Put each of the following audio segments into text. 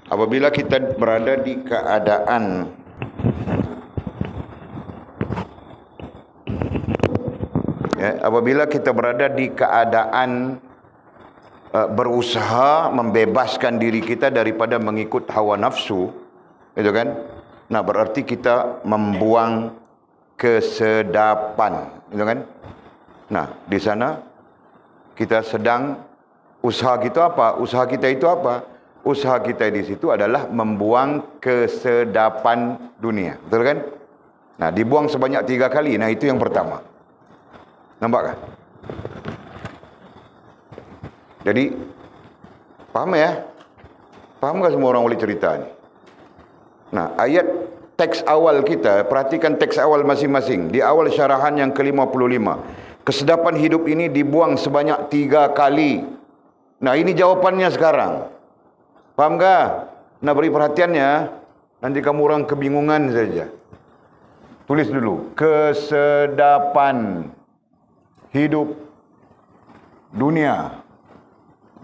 Apabila kita berada di keadaan apabila kita berada di keadaan berusaha membebaskan diri kita daripada mengikut hawa nafsu, itu kan? Nah, berarti kita membuang kesedapan, itu kan? Nah, di sana kita sedang usaha kita apa? Usaha kita itu apa? Usaha kita di situ adalah membuang kesedapan dunia, betul kan? Nah, dibuang sebanyak 3 kali. Nah, itu yang pertama. Nampak kan? Jadi, paham ya? Paham tak semua orang boleh cerita ni? Nah, ayat teks awal kita, perhatikan teks awal masing-masing. Di awal syarahan yang ke-55. Kesedapan hidup ini dibuang sebanyak 3 kali. Nah, ini jawapannya sekarang. Faham tak? Nah, beri perhatiannya. Nanti kamu orang kebingungan saja. Tulis dulu. Kesedapan hidup dunia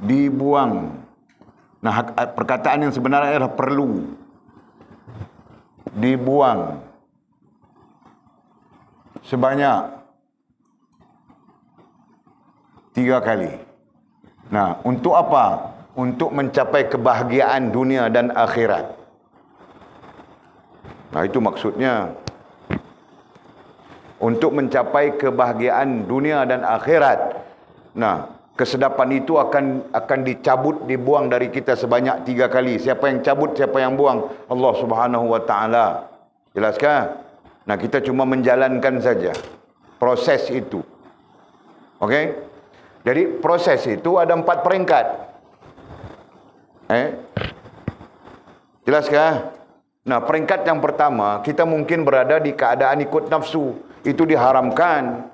dibuang. Nah, perkataan yang sebenarnya adalah perlu dibuang sebanyak 3 kali. Nah, untuk apa? Untuk mencapai kebahagiaan dunia dan akhirat. Nah, itu maksudnya. Untuk mencapai kebahagiaan dunia dan akhirat. Nah, kesedapan itu akan dicabut, dibuang dari kita sebanyak 3 kali. Siapa yang cabut, siapa yang buang? Allah Subhanahu wa taala. Jelaskah? Nah, kita cuma menjalankan saja proses itu. Okey? Jadi proses itu ada 4 peringkat. Jelaskah? Nah, peringkat yang pertama, kita mungkin berada di keadaan ikut nafsu. Itu diharamkan.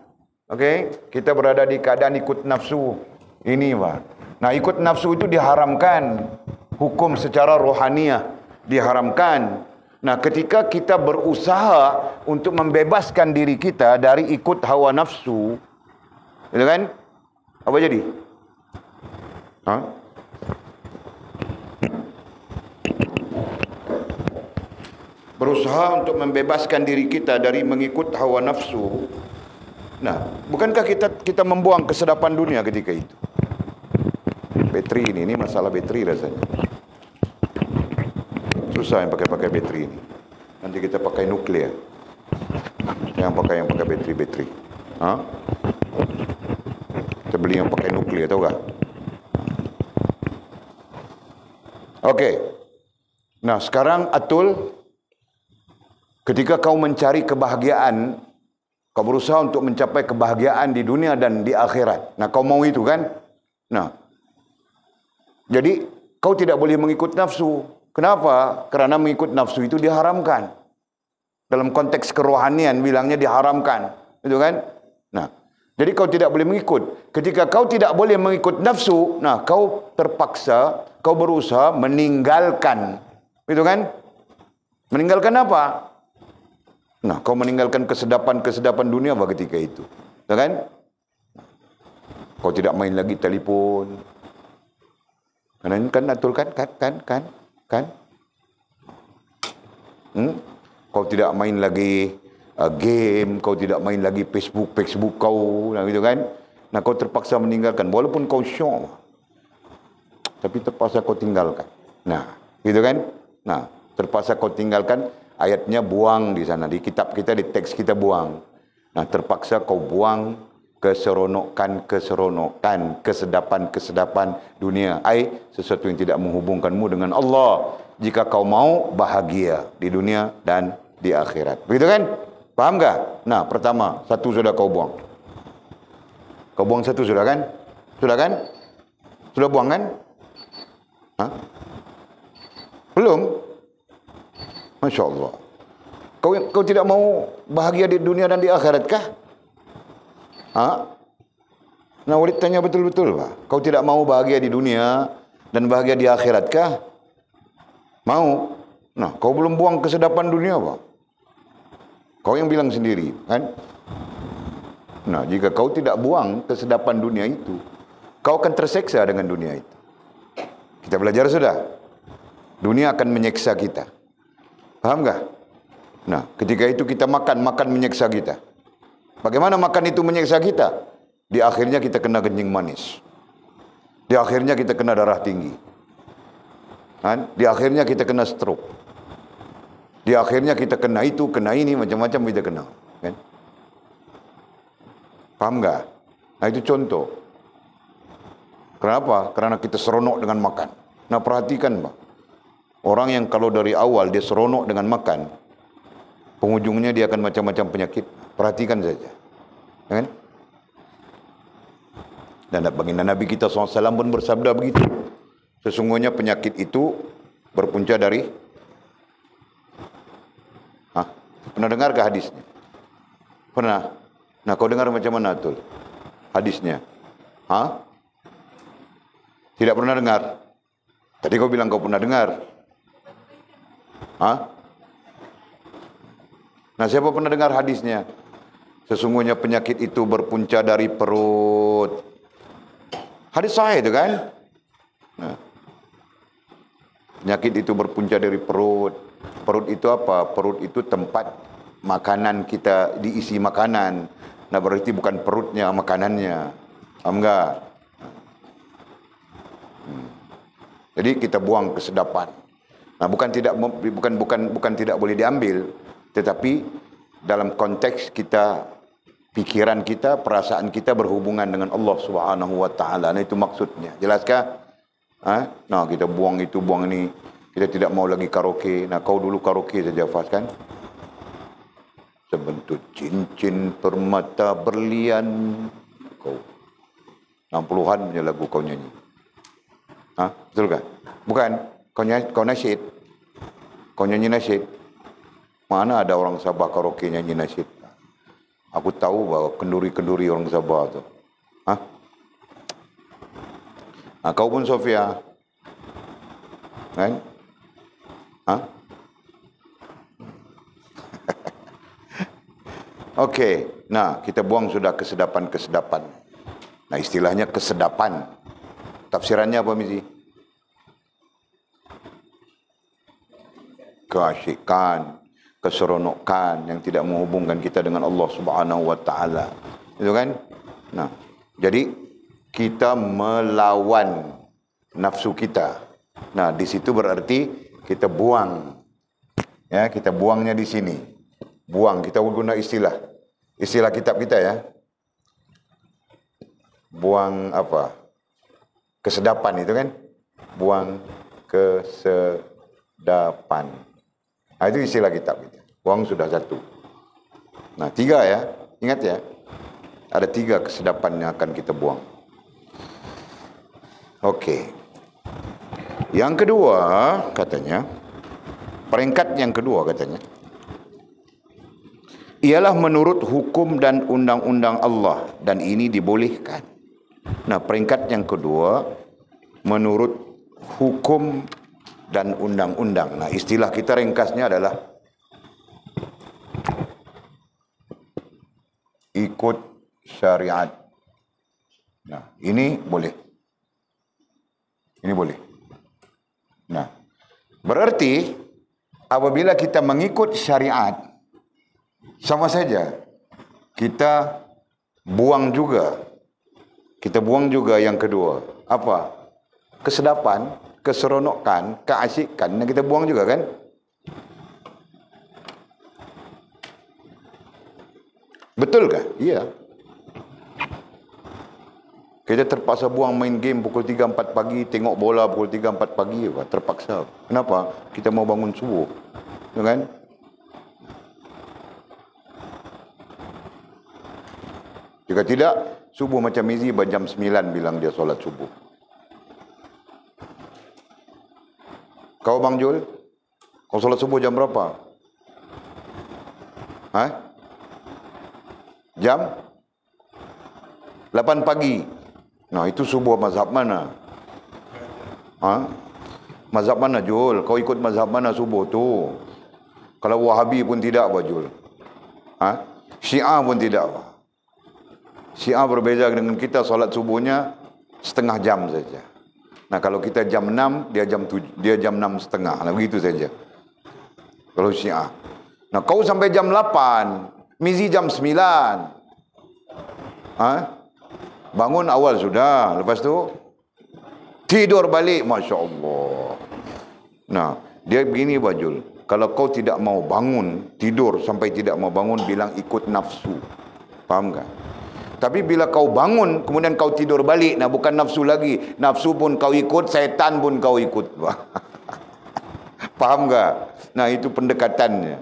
Okey? Kita berada di keadaan ikut nafsu. Ini, Pak. Nah, ikut nafsu itu diharamkan. Hukum secara rohaniah diharamkan. Nah, ketika kita berusaha untuk membebaskan diri kita dari ikut hawa nafsu, itu kan? Apa jadi? Berusaha untuk membebaskan diri kita dari mengikut hawa nafsu. Nah, bukankah kita membuang kesedapan dunia ketika itu? Bateri ini masalah bateri rasanya. Susah yang pakai bateri ini. Nanti kita pakai nuklir. Yang pakai bateri. Kita beli yang pakai nuklir, tahu tak? Okey. Nah, sekarang Atul, ketika kau mencari kebahagiaan, kau berusaha untuk mencapai kebahagiaan di dunia dan di akhirat. Nah, kau mau itu kan? Nah, jadi kau tidak boleh mengikut nafsu. Kenapa? Kerana mengikut nafsu itu diharamkan. Dalam konteks kerohanian bilangnya diharamkan. Itu kan? Nah, jadi kau tidak boleh mengikut. Ketika kau tidak boleh mengikut nafsu, nah kau terpaksa, kau berusaha meninggalkan. Itu kan? Meninggalkan apa? Nah, kau meninggalkan kesedapan dunia pada ketika itu. Ya kan? Kau tidak main lagi telefon. Kan Atul kan? Kau tidak main lagi game, kau tidak main lagi Facebook kau, nah gitu kan? Nah, kau terpaksa meninggalkan walaupun kau syok. Tapi terpaksa kau tinggalkan. Nah, gitu kan? Nah, terpaksa kau tinggalkan. Ayatnya buang di sana, di kitab kita, di teks kita buang. Nah, terpaksa kau buang keseronokan, kesedapan dunia. Sesuatu yang tidak menghubungkanmu dengan Allah. Jika kau mau bahagia di dunia dan di akhirat. Begitu kan? Paham tak? Nah, pertama, 1 sudah kau buang. Kau buang 1 sudah kan? Sudah kan? Sudah buang kan? Belum? Masya Allah. Kau tidak mau bahagia di dunia dan di akhirat kah? Nah, Walid tanya betul-betul, Pak. Kau tidak mau bahagia di dunia dan bahagia di akhirat kah? Mau. Nah, kau belum buang kesedapan dunia, Pak. Kau yang bilang sendiri, kan? Nah, jika kau tidak buang kesedapan dunia itu, kau akan terseksa dengan dunia itu. Kita belajar sudah. Dunia akan menyiksa kita. Faham tak? Nah, ketika itu kita makan menyiksa kita. Bagaimana makan itu menyiksa kita? Di akhirnya kita kena kencing manis. Di akhirnya kita kena darah tinggi. Di akhirnya kita kena stroke. Di akhirnya kita kena itu, kena ini, macam-macam kita kena. Kan? Faham tak? Nah, itu contoh. Kenapa? Karena kita seronok dengan makan. Nah, perhatikan, Pak. Orang yang kalau dari awal dia seronok dengan makan, penghujungnya dia akan macam-macam penyakit. Perhatikan saja. Kan? Dan baginda Nabi kita SAW pun bersabda begitu. Sesungguhnya penyakit itu berpunca dari... Pernah dengar ke hadisnya? Pernah? Nah, kau dengar macam mana, Atul? Hadisnya? Tidak pernah dengar? Tadi kau bilang kau pernah dengar. Nah, siapa pernah dengar hadisnya? Sesungguhnya penyakit itu berpunca dari perut. Hadis sahih itu kan? Nah, penyakit itu berpunca dari perut. Perut itu apa? Perut itu tempat makanan kita diisi makanan. Nah, berarti bukan perutnya, makanannya. Faham tak? Jadi kita buang kesedapan. Nah, bukan tidak boleh diambil, tetapi dalam konteks kita, pikiran kita, perasaan kita berhubungan dengan Allah Subhanahu wa taala. Nah, itu maksudnya. Jelaskah? Nah, kita buang itu, buang ini. Kita tidak mau lagi karaoke. Nah, kau dulu karaoke saja, Fas, kan? Sebentuk cincin permata berlian. Kau 60-an punya lagu kau nyanyi. Betul kan? Bukan. Kau nasyid. Kau nyanyi nasyid. Mana ada orang Sabah karaoke nyanyi nasyid? Aku tahu bahwa kenduri-kenduri orang Sabah tu. Kau pun, Sofia. Kan? Okey. Nah, kita buang sudah kesedapan-kesedapan. Nah, istilahnya kesedapan. Tafsirannya apa, Mizi? Keasyikan, keseronokan yang tidak menghubungkan kita dengan Allah Subhanahu wa taala. Itu kan? Nah, jadi kita melawan nafsu kita. Nah, di situ berarti kita buang. Ya, kita buangnya di sini. Buang, kita guna istilah kitab kita ya. Buang apa? Kesedapan itu kan? Buang kesedapan. Nah, itu istilah kitab kita. Buang sudah satu. Nah, 3 ya. Ingat ya. Ada 3 kesedapan yang akan kita buang. Okey. Yang kedua, katanya, peringkat yang kedua katanya, ialah menurut hukum dan undang-undang Allah, dan ini dibolehkan. Nah, peringkat yang kedua, menurut hukum dan undang-undang. Nah, istilah kita ringkasnya adalah ikut syariat. Nah, ini boleh. Ini boleh. Nah, berarti apabila kita mengikut syariat, sama saja kita buang juga. Kita buang juga yang kedua. Apa? Kesedapan, keseronokan, keasyikan. Nah, kita buang juga kan? Betulkah? Iya. Kita terpaksa buang main game pukul 3-4 pagi, tengok bola pukul 3-4 pagi. Terpaksa. Kenapa? Kita mau bangun subuh. Ya kan? Jika tidak, subuh macam Mizi jam 9 bilang dia solat subuh. Kau Bang Jul, kau solat subuh jam berapa? Jam 8 pagi. Nah, itu subuh mazhab mana? Mazhab mana, Jul? Kau ikut mazhab mana subuh tu? Kalau Wahabi pun tidak apa, Jul? Syiah pun tidak apa. Syiah berbeza dengan kita, solat subuhnya setengah jam saja. Nah, kalau kita jam 6, dia jam 7, dia jam 6:30. Nah, begitu saja. Kalau Syiah. Nah, kau sampai jam 8, mizi jam 9. Bangun awal sudah, lepas tu tidur balik, Masya Allah. Nah, dia begini Bajul, kalau kau tidak mau bangun, tidur sampai tidak mau bangun, bilang ikut nafsu. Faham tak? Tapi bila kau bangun, kemudian kau tidur balik, nah bukan nafsu lagi. Nafsu pun kau ikut, syaitan pun kau ikut. Faham tak? Nah, itu pendekatannya.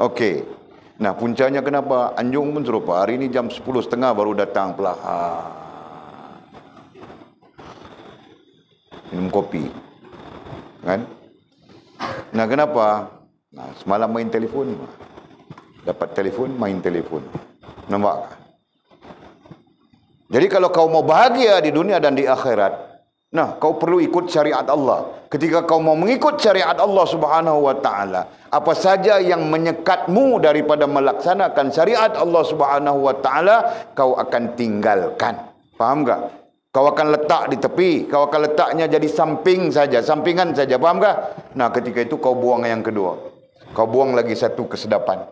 Okey. Nah, puncanya kenapa? Anjung pun serupa. Hari ini jam 10:30 baru datang perlahan. Minum kopi. Kan? Nah, kenapa? Nah, semalam main telefon. Dapat telefon, main telefon. Nampak? Jadi kalau kau mau bahagia di dunia dan di akhirat, nah, kau perlu ikut syariat Allah. Ketika kau mau mengikut syariat Allah Subhanahu wa taala, apa saja yang menyekatmu daripada melaksanakan syariat Allah Subhanahu wa taala, kau akan tinggalkan. Faham tak? Kau akan letak di tepi, kau akan letaknya jadi samping saja, sampingan saja. Faham tak? Nah, ketika itu kau buang yang kedua. Kau buang lagi satu kesedapan.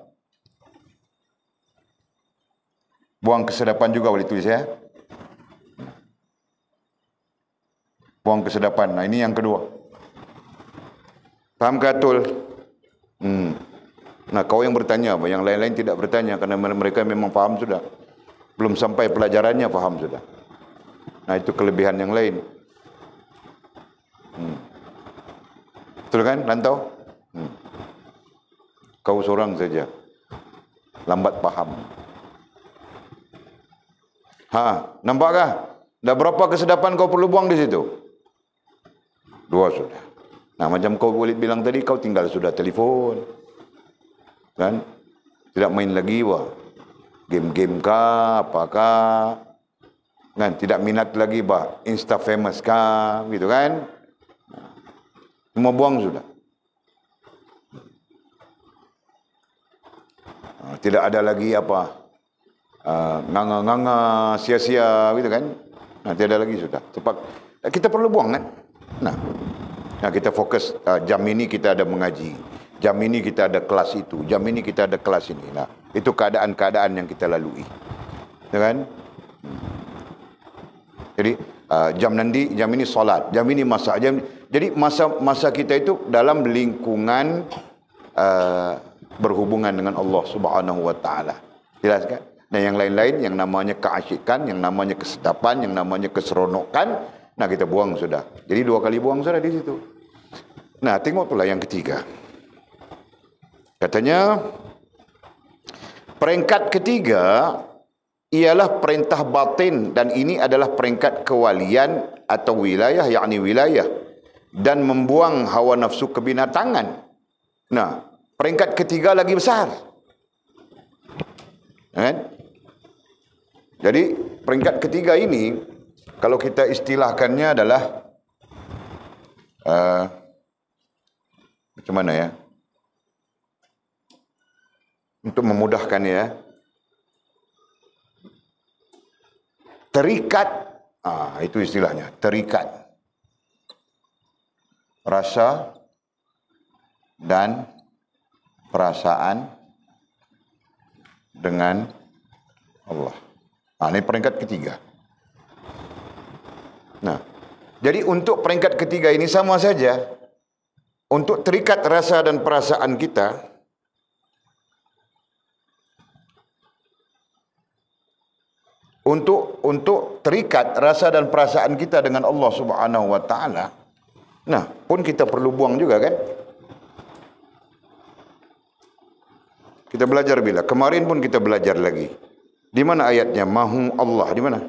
Buang kesedapan juga boleh tulis ya. Buang kesedapan. Nah, ini yang kedua. Faham ke Atul? Nah, kau yang bertanya, yang lain-lain tidak bertanya karena mereka memang faham sudah. Belum sampai pelajarannya faham sudah. Nah, itu kelebihan yang lain. Betul kan, Lantau? Kau seorang saja lambat paham. Nampakkah? Dah berapa kesedapan kau perlu buang di situ? 2 sudah. Nah, macam kau boleh bilang tadi, kau tinggal sudah telefon. Kan? Tidak main lagi game-game kah, apakah? Kan? Tidak minat lagi Insta famous kah, gitu kan? Semua buang sudah. Tidak ada lagi nganga-nganga, sia-sia, gitu kan? Nah, tiada lagi sudah. Cepat. Kita perlu buang kan? Nah, kita fokus. Jam ini kita ada mengaji. Jam ini kita ada kelas itu. Jam ini kita ada kelas ini. Nah, itu keadaan-keadaan yang kita lalui. Ya kan? Jadi, jam ini solat. Jam ini masak. Jadi, masa kita itu dalam lingkungan berhubungan dengan Allah Subhanahu wa taala. Jelas kan? Nah, yang lain-lain, yang namanya keasyikan, yang namanya kesedapan, yang namanya keseronokan, nah kita buang sudah. Jadi 2 kali buang sudah di situ. Nah, tengok pula yang ketiga. Katanya, peringkat ketiga ialah perintah batin, dan ini adalah peringkat kewalian atau wilayah, yakni wilayah, dan membuang hawa nafsu kebinatangan. Nah, peringkat ketiga lagi besar. Kan? Jadi peringkat ketiga ini, kalau kita istilahkannya adalah macam mana ya? Untuk memudahkan ya, terikat, itu istilahnya, terikat rasa dan perasaan dengan Allah. Ini peringkat ketiga. Nah, jadi untuk peringkat ketiga ini sama saja. Untuk terikat rasa dan perasaan kita, untuk terikat rasa dan perasaan kita dengan Allah Subhanahu wa taala, nah, pun kita perlu buang juga kan? Kita belajar bila? Kemarin pun kita belajar lagi. Di mana ayatnya? Mahu Allah. Di mana?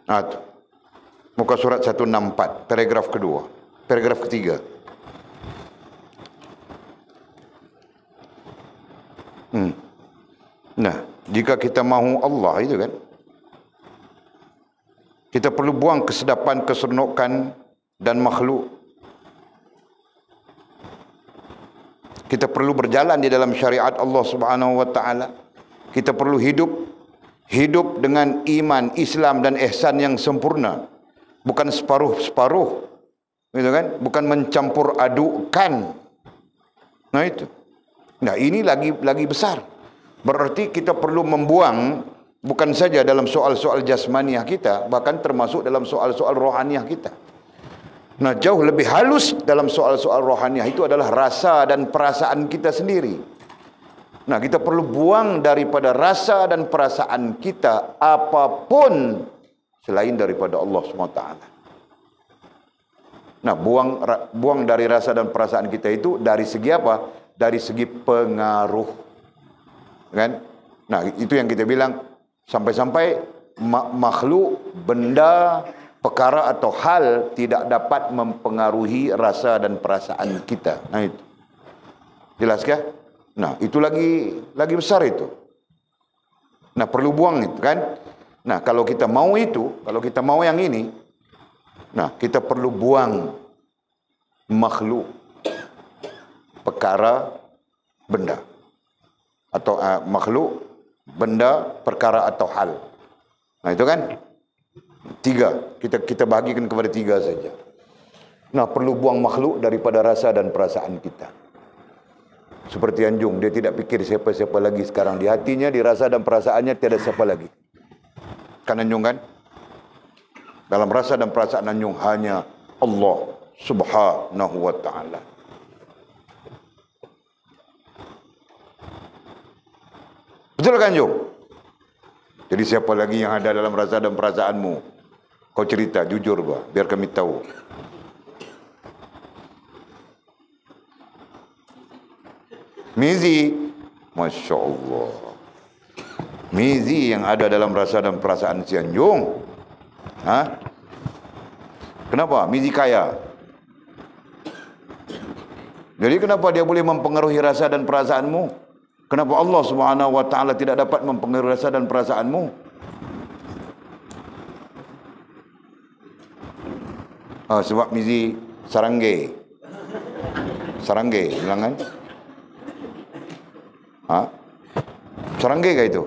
Tu. Muka surat 164, paragraf kedua. Paragraf ketiga. Nah, jika kita mahu Allah itu kan, kita perlu buang kesedapan, keseronokan dan makhluk. Kita perlu berjalan di dalam syariat Allah Subhanahu wa taala. Kita perlu hidup dengan iman, Islam dan ihsan yang sempurna. Bukan separuh-separuh, gitu kan? Bukan mencampur adukan. Nah itu. Nah ini lagi besar. Berarti kita perlu membuang bukan saja dalam soal-soal jasmaniah kita, bahkan termasuk dalam soal-soal rohaniah kita. Nah jauh lebih halus dalam soal-soal rohaniah itu adalah rasa dan perasaan kita sendiri. Nah kita perlu buang daripada rasa dan perasaan kita apapun selain daripada Allah SWT. Nah buang dari rasa dan perasaan kita itu dari segi apa? Dari segi pengaruh, kan? Nah itu yang kita bilang, sampai-sampai makhluk, benda, perkara atau hal tidak dapat mempengaruhi rasa dan perasaan kita. Nah itu jelas kah? Nah itu lagi besar itu. Nah perlu buang itu, kan? Nah kalau kita mau itu, kalau kita mau yang ini, nah kita perlu buang makhluk, perkara, benda, atau makhluk, benda, perkara atau hal. Nah itu kan tiga, kita bahagikan kepada tiga saja. Nah perlu buang makhluk daripada rasa dan perasaan kita. Seperti anjung, dia tidak pikir siapa-siapa lagi sekarang. Di hatinya, di rasa dan perasaannya tiada siapa lagi. Kan anjung kan? Dalam rasa dan perasaan anjung hanya Allah Subhanahu wa ta'ala. Betul kan anjung? Jadi siapa lagi yang ada dalam rasa dan perasaanmu? Kau cerita, jujur bah, biar kami tahu. Mizi, Masya Allah. Mizi yang ada dalam rasa dan perasaan si anjung. Hah? Kenapa? Mizi kaya. Jadi kenapa dia boleh mempengaruhi rasa dan perasaanmu? Kenapa Allah Subhanahu wa ta'ala tidak dapat mempengaruhi rasa dan perasaanmu? Sebab Mizi sarangge. Sarangge, bilang kan? Sarangge kah itu?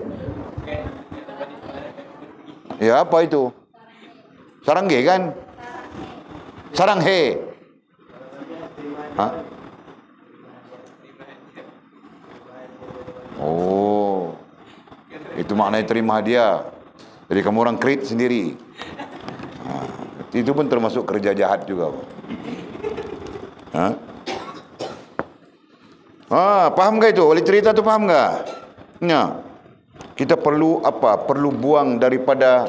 Ya apa itu? Sarangge kan? Saranghe. Oh, itu maknanya terima hadiah. Jadi kamu orang kredit sendiri. Itu pun termasuk kerja jahat juga. Paham gak itu? Oleh cerita tu paham gak? Ya. Kita perlu apa? Perlu buang daripada,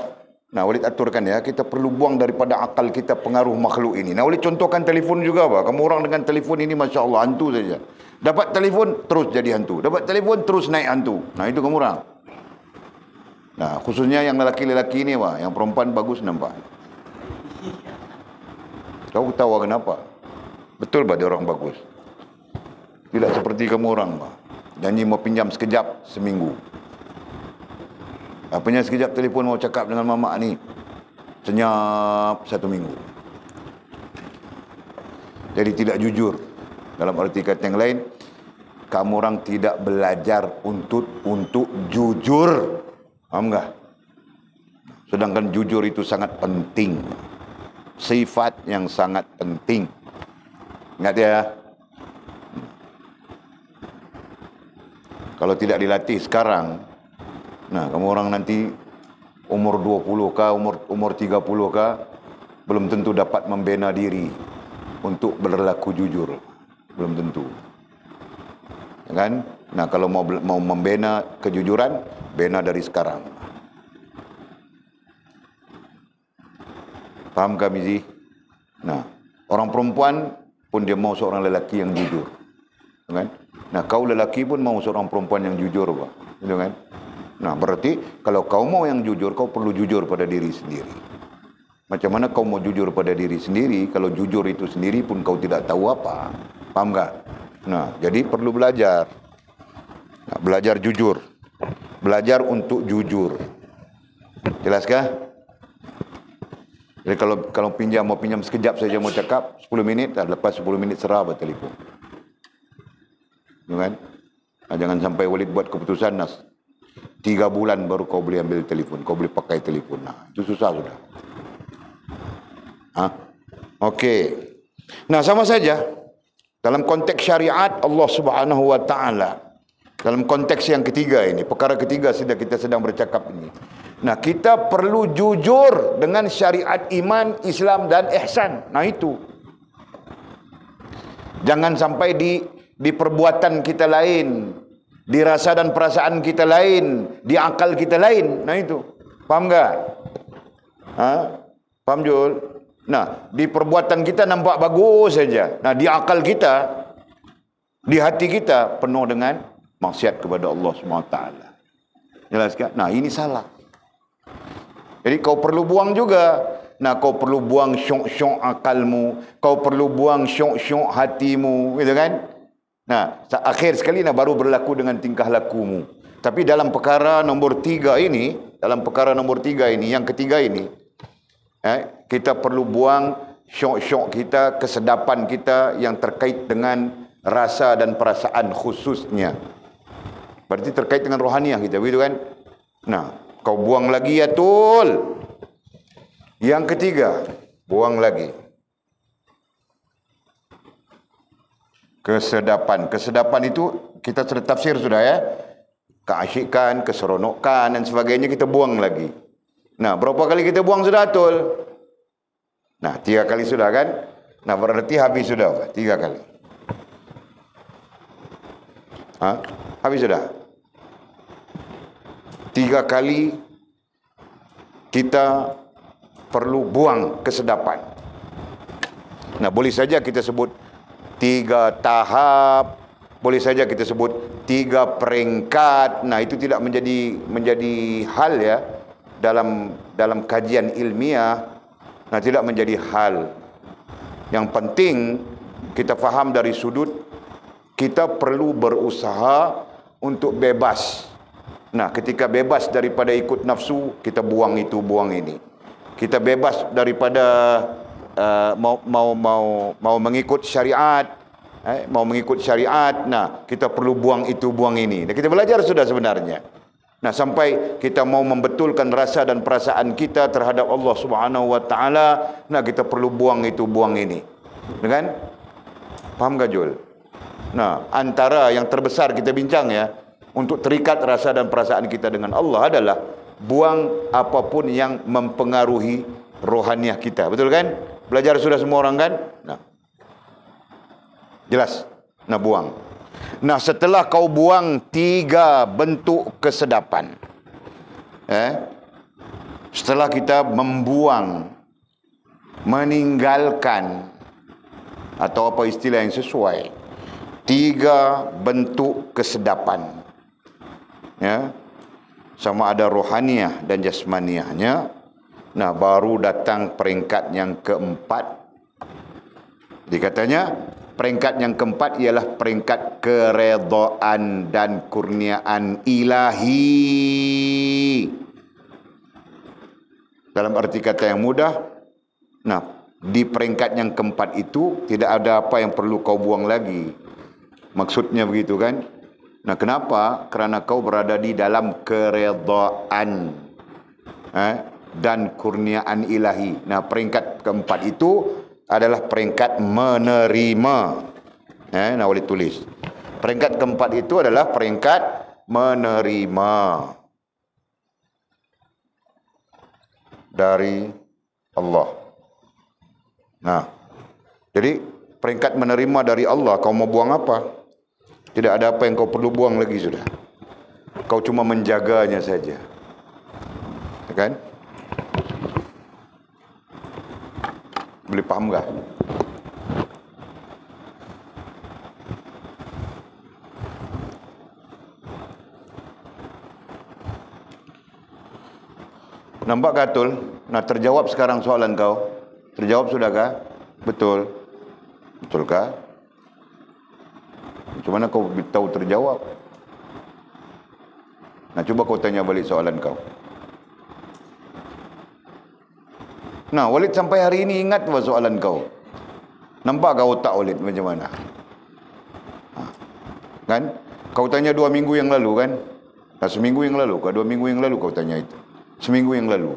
nah Walid aturkan ya, kita perlu buang daripada akal kita pengaruh makhluk ini. Nah Walid contohkan telefon juga apa? Kamu orang dengan telefon ini Masya Allah hantu saja. Dapat telefon terus jadi hantu. Dapat telefon terus naik hantu. Nah itu kamu orang. Nah khususnya yang lelaki-lelaki ini apa? Yang perempuan bagus nampak. Kau tahu kenapa? Betul bah dia orang bagus. Tidak seperti kamu orang bah. Janji mau pinjam sekejap seminggu. Apanya sekejap telefon mau cakap dengan mamak ni. Senyap 1 minggu. Jadi tidak jujur. Dalam arti kata yang lain, kamu orang tidak belajar untuk jujur. Paham tak? Sedangkan jujur itu sangat penting. Sifat yang sangat penting. Ingat ya. Kalau tidak dilatih sekarang, nah kamu orang nanti umur 20 kah, umur 30 kah, belum tentu dapat membina diri untuk berlaku jujur. Belum tentu. Kan? Nah, kalau mau membina kejujuran, bina dari sekarang. Paham kah Mizi? Nah, orang perempuan pun dia mau seorang lelaki yang jujur. Kan? Nah, kau lelaki pun mau seorang perempuan yang jujur, Pak. Gitu kan? Nah, berarti kalau kau mau yang jujur, kau perlu jujur pada diri sendiri. Macam mana kau mau jujur pada diri sendiri kalau jujur itu sendiri pun kau tidak tahu apa? Paham tak? Nah, jadi perlu belajar. Nah, belajar jujur. Belajar untuk jujur. Jelaskah? Jadi kalau mau pinjam sekejap saja mau cakap 10 minit, lepas 10 minit serah buat telefon. Kan? Nah, jangan sampai Walid buat keputusan 3 bulan baru kau boleh ambil telefon, kau boleh pakai telefon. Nah, itu susah sudah. Okey. Nah, sama saja dalam konteks syariat Allah Subhanahu wa taala. Dalam konteks yang ketiga ini, perkara ketiga kita sedang bercakap ini. Nah, kita perlu jujur dengan syariat iman, Islam dan ihsan. Nah, itu. Jangan sampai di perbuatan kita lain, di rasa dan perasaan kita lain, di akal kita lain. Nah, itu. Faham enggak? Faham, Jul? Nah, di perbuatan kita nampak bagus saja. Nah, di akal kita, di hati kita penuh dengan maksiat kepada Allah SWT. Jelas kan? Nah, ini salah. Jadi kau perlu buang juga. Nah, kau perlu buang syok-syok akalmu, kau perlu buang syok-syok hatimu, gitu kan? Nah, akhir sekali baru berlaku dengan tingkah lakumu. Tapi dalam perkara nombor 3 ini, yang ketiga ini, kita perlu buang syok-syok kita, kesedapan kita yang terkait dengan rasa dan perasaan khususnya. Berarti terkait dengan rohaniah kita, begitu kan? Nah, kau buang lagi ya, Tul. Yang ketiga, buang lagi kesedapan. Kesedapan itu kita sudah tafsir sudah ya. Keasyikan, keseronokan dan sebagainya kita buang lagi. Nah, berapa kali kita buang sudah, Tul? Nah, 3 kali sudah kan? Nah, berarti habis sudah 3 kali. Habis sudah. 3 kali kita perlu buang kesedapan. Nah, boleh saja kita sebut 3 tahap, boleh saja kita sebut 3 peringkat. Nah, itu tidak menjadi hal ya dalam kajian ilmiah. Nah, tidak menjadi hal. Yang penting kita faham dari sudut kita perlu berusaha untuk bebas. Nah, ketika bebas daripada ikut nafsu, kita buang itu, buang ini. Kita bebas daripada mau mengikut syariat, nah, kita perlu buang itu, buang ini. Dan kita belajar sudah sebenarnya. Nah, sampai kita mau membetulkan rasa dan perasaan kita terhadap Allah Subhanahu wa taala, nah, kita perlu buang itu, buang ini. Dengan paham gak, Jul? Nah, antara yang terbesar kita bincang ya, untuk terikat rasa dan perasaan kita dengan Allah adalah buang apapun yang mempengaruhi rohaniah kita. Betul kan? Belajar sudah semua orang kan? Nah, jelas. Nah, buang. Nah, setelah kau buang 3 bentuk kesedapan, setelah kita membuang, meninggalkan, atau apa istilah yang sesuai, 3 bentuk kesedapan, ya, sama ada rohaniah dan jasmaniahnya. Nah, baru datang peringkat yang keempat. Jadi katanya peringkat yang keempat ialah peringkat keredaan dan kurniaan ilahi. Dalam arti kata yang mudah, nah, di peringkat yang keempat itu tidak ada apa yang perlu kau buang lagi. Maksudnya begitu kan? Nah, kenapa? Kerana kau berada di dalam keredaan dan kurniaan ilahi. Nah, peringkat keempat itu adalah peringkat menerima. Nah, boleh tulis. Peringkat keempat itu adalah peringkat menerima dari Allah. Nah, jadi peringkat menerima dari Allah, kau mau buang apa? Tidak ada apa yang kau perlu buang lagi sudah. Kau cuma menjaganya saja. Kan? Boleh paham tak? Nampak tak, Tul? Nah, terjawab sekarang soalan kau. Terjawab sudah kah? Betul. Betul kah? Macam mana kau tahu terjawab? Nah, cuba kau tanya balik soalan kau. Nah, Walid sampai hari ini ingat apa soalan kau? Nampak kau otak Walid macam mana? Kan? Kau tanya 2 minggu yang lalu kan? Nah, seminggu yang lalu, 2 minggu yang lalu kau tanya itu. Seminggu yang lalu.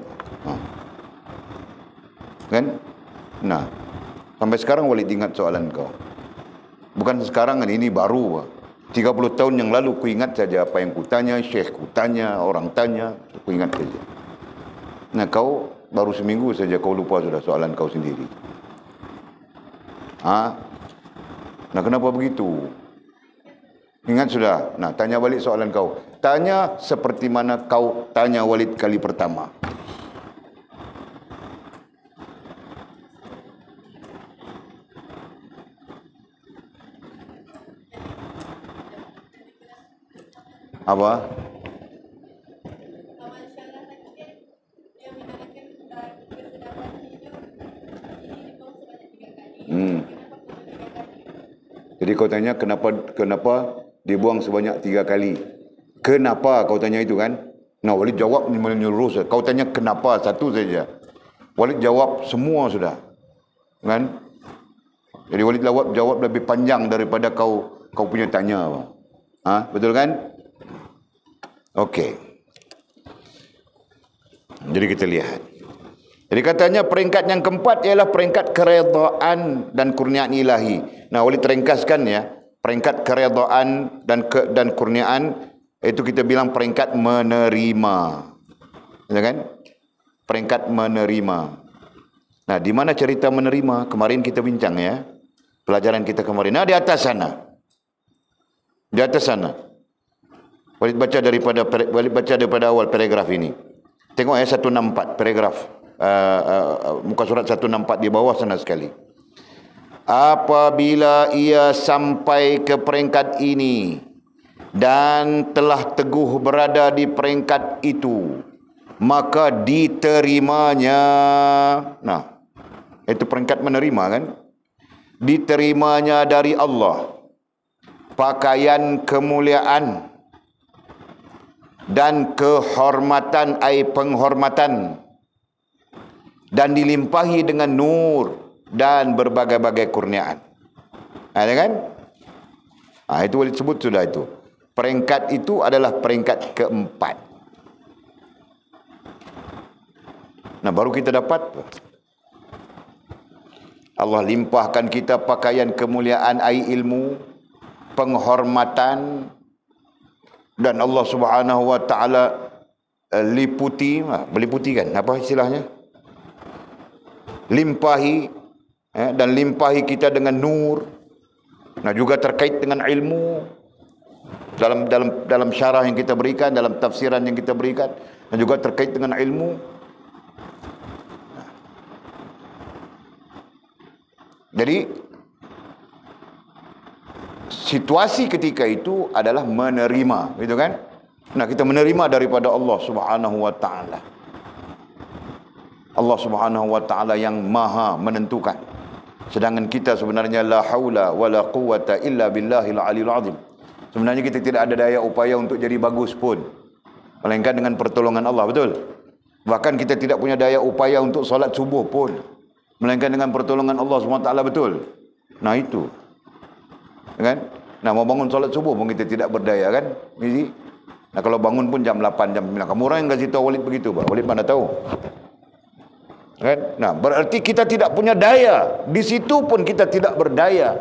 Kan? Nah, sampai sekarang Walid ingat soalan kau. Bukan sekarang, ini baru. 30 tahun yang lalu ku ingat saja apa yang ku tanya, syekh ku tanya, orang tanya, ku ingat saja. Nah, kau baru seminggu saja kau lupa sudah soalan kau sendiri. Nah, kenapa begitu? Ingat sudah. Nah, tanya balik soalan kau. Tanya seperti mana kau tanya Walid kali pertama. Apa? Jadi kau tanya kenapa dibuang sebanyak 3 kali? Kenapa kau tanya itu kan? Nah, Walid jawab menyeluruh. Kau tanya kenapa satu saja. Walid jawab semua sudah. Kan? Jadi Walid jawab lebih panjang daripada kau punya tanya. Betul kan? Okey. Jadi kita lihat. Jadi katanya peringkat yang keempat ialah peringkat keredaan dan kurniaan ilahi. Nah, Walid ringkaskan ya. Peringkat keredaan dan kurniaan itu kita bilang peringkat menerima. Ya kan? Peringkat menerima. Nah, di mana cerita menerima? Kemarin kita bincang ya. Pelajaran kita kemarin. Nah, di atas sana. Di atas sana. Walid baca daripada awal paragraf ini. Tengok ya 164 paragraf. Muka surat 164 di bawah sana sekali. Apabila ia sampai ke peringkat ini dan telah teguh berada di peringkat itu, maka diterimanya. Nah, itu peringkat menerima kan? Diterimanya dari Allah pakaian kemuliaan dan kehormatan, penghormatan, dan dilimpahi dengan nur dan berbagai-bagai kurniaan. Ada kan? Itu boleh sebut sudah itu. Peringkat itu adalah peringkat keempat. Nah, baru kita dapat Allah limpahkan kita pakaian kemuliaan, ilmu, penghormatan, dan Allah Subhanahu wa taala meliputi kan? Apa istilahnya? Limpahi dan limpahi kita dengan nur. Nah, juga terkait dengan ilmu dalam syarah yang kita berikan, dalam tafsiran yang kita berikan, dan juga terkait dengan ilmu. Jadi situasi ketika itu adalah menerima, gitu kan? Nah, kita menerima daripada Allah Subhanahu wa taala. Allah Subhanahu wa taala yang maha menentukan. Sedangkan kita sebenarnya la haula wala quwata illa billahil aliyil azim. Sebenarnya kita tidak ada daya upaya untuk jadi bagus pun, melainkan dengan pertolongan Allah, betul? Bahkan kita tidak punya daya upaya untuk solat subuh pun, melainkan dengan pertolongan Allah SWT, betul? Nah, itu kan? Nah, mau bangun solat subuh pun kita tidak berdaya kan? Jadi, nah, kalau bangun pun jam 8, jam 9. Kamu orang yang kasih tahu Walid begitu, Pak. Walid mana tahu? Kan? Nah, berarti kita tidak punya daya. Di situ pun kita tidak berdaya,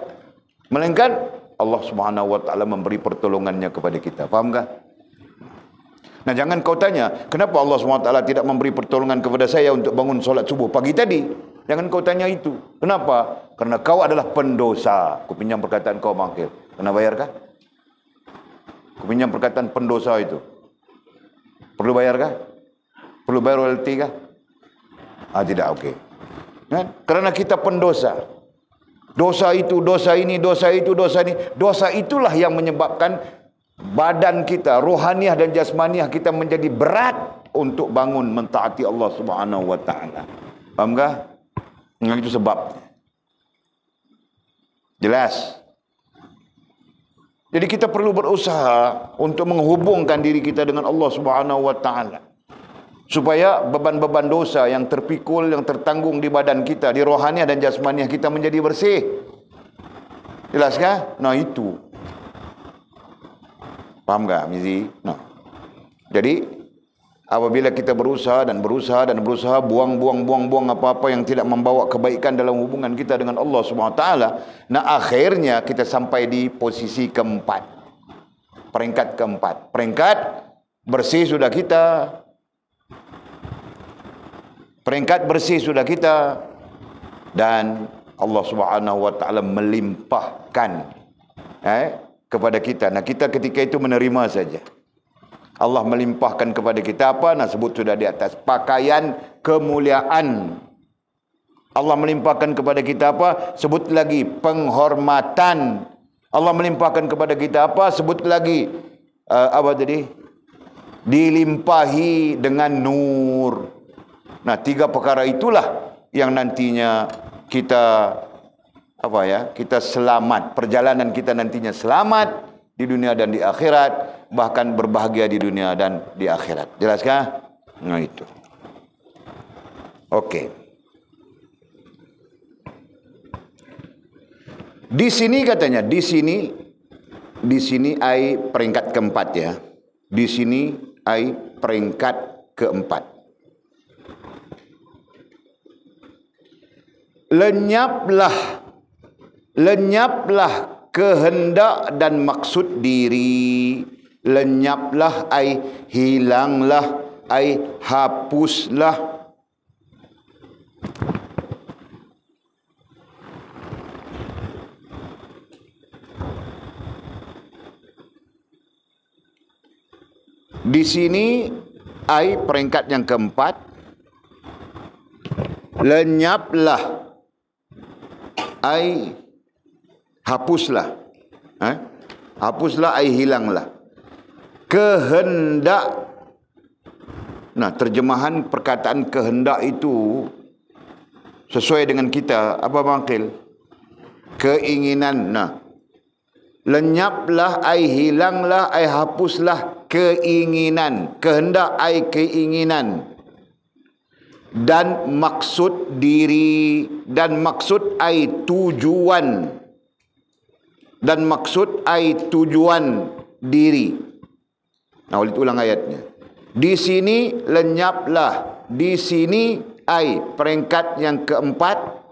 melainkan Allah Subhanahu wa taala memberi pertolongannya kepada kita. Fahamkah? Nah, jangan kau tanya, kenapa Allah Subhanahu wa taala tidak memberi pertolongan kepada saya untuk bangun solat subuh pagi tadi? Jangan kau tanya itu. Kenapa? Karena kau adalah pendosa. Ku pinjam perkataan kau, Bangkir. Kena bayarkah? Ku pinjam perkataan pendosa itu. Perlu bayarkah? Perlu bayar royalti kah? Tidak, okey. Kan? Karena kita pendosa. Dosa itu, dosa ini, dosa itu, dosa ini. Dosa itulah yang menyebabkan badan kita, rohaniah dan jasmaniah kita menjadi berat untuk bangun mentaati Allah Subhanahu wa taala. Fahamkah? Itu sebab. Jelas. Jadi kita perlu berusaha untuk menghubungkan diri kita dengan Allah Subhanahu wa taala, supaya beban-beban dosa yang terpikul, yang tertanggung di badan kita, di rohaniah dan jasmaniah kita menjadi bersih. Jelas kah? Nah, itu. Faham tak, Mizi? Nah. Jadi apabila kita berusaha dan berusaha buang apa-apa yang tidak membawa kebaikan dalam hubungan kita dengan Allah Subhanahu wa taala, nah akhirnya kita sampai di posisi keempat. Peringkat keempat. Peringkat bersih sudah kita. Peringkat bersih sudah kita, dan Allah Subhanahu wa taala melimpahkan kepada kita. Nah, kita ketika itu menerima saja. Allah melimpahkan kepada kita apa? Nah, sebut sudah di atas, pakaian kemuliaan. Allah melimpahkan kepada kita apa? Sebut lagi, penghormatan. Allah melimpahkan kepada kita apa? Sebut lagi, apa tadi? Dilimpahi dengan nur. Nah, 3 perkara itulah yang nantinya kita kita selamat, perjalanan kita nantinya selamat di dunia dan di akhirat, bahkan berbahagia di dunia dan di akhirat. Jelaskah? Nah, itu. Oke. Di sini katanya, di sini ai peringkat keempat ya. Di sini ai peringkat keempat. Lenyaplah kehendak dan maksud diri. Lenyaplah ai hilanglah, ai hapuslah. Di sini ai peringkat yang keempat. Lenyaplah ai hapuslah. Hapuslah ai hilanglah. Kehendak. Nah, terjemahan perkataan kehendak itu sesuai dengan kita. Apa Bangkil? Keinginan. Nah, lenyaplah ai hilanglah ai hapuslah keinginan. Kehendak ai keinginan. Dan maksud diri, dan maksud ai tujuan, dan maksud ai tujuan diri. Nah, ulang ayatnya. Di sini lenyaplah, di sini ai peringkat yang keempat.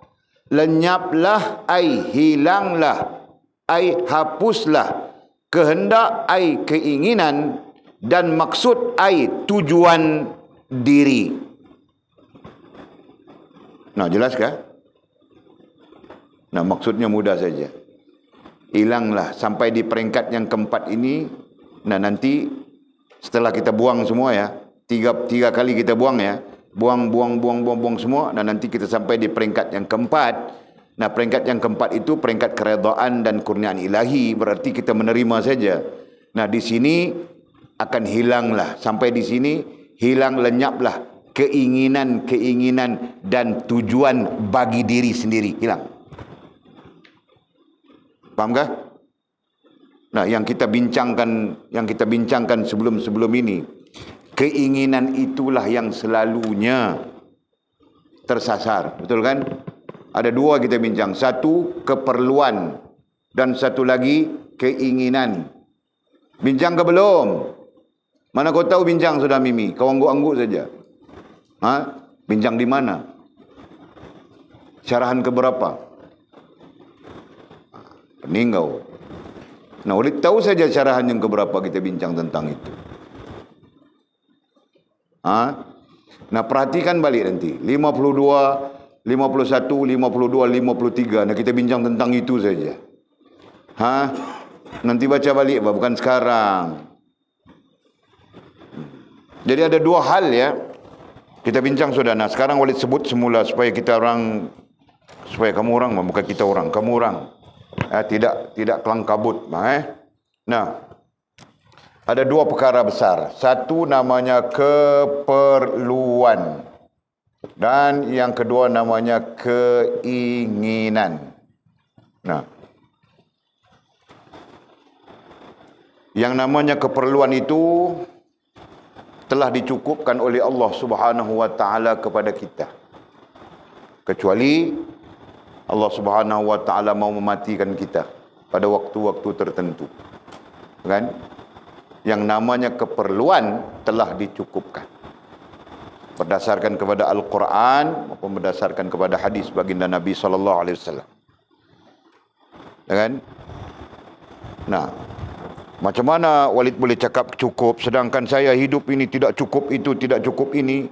Lenyaplah ai hilanglah, ai hapuslah kehendak ai keinginan, dan maksud ai tujuan diri. Nah, jelas kah? Nah, maksudnya mudah saja. Hilanglah sampai di peringkat yang keempat ini. Nah, nanti setelah kita buang semua ya, tiga kali kita buang ya, buang semua. Nah, nanti kita sampai di peringkat yang keempat. Nah, peringkat yang keempat itu peringkat keredaan dan kurniaan ilahi. Berarti kita menerima saja. Nah, di sini akan hilanglah. Sampai di sini hilang, lenyaplah keinginan dan tujuan bagi diri sendiri, hilang. Paham kah? Nah, yang kita bincangkan sebelum ini, keinginan itulah yang selalunya tersasar, betul kan? Ada 2 kita bincang, satu keperluan dan satu lagi keinginan. Bincang ke belum? Mana kau tahu bincang sudah Mimi? Kau angguk-angguk saja. Bincang di mana? Syarahan keberapa? Pening kau. Nah, boleh tahu saja syarahan yang keberapa kita bincang tentang itu. Nah, perhatikan balik nanti. 52, 51, 52, 53. Nah, kita bincang tentang itu saja. Nanti baca balik, bukan sekarang. Jadi ada 2 hal ya. Kita bincang sudah. Nah, sekarang Walid sebut semula supaya supaya kamu orang, bukan kita orang, kamu orang tidak kelang kabut. Nah, ada 2 perkara besar. Satu namanya keperluan, dan yang kedua namanya keinginan. Nah, yang namanya keperluan itu telah dicukupkan oleh Allah Subhanahu wa taala kepada kita. Kecuali Allah Subhanahu wa taala mau mematikan kita pada waktu-waktu tertentu. Kan? yang namanya keperluan telah dicukupkan. Berdasarkan kepada Al-Quran maupun berdasarkan kepada hadis baginda Nabi SAW. Kan? Nah, macam mana Walid boleh cakap cukup sedangkan saya hidup ini tidak cukup itu, tidak cukup ini?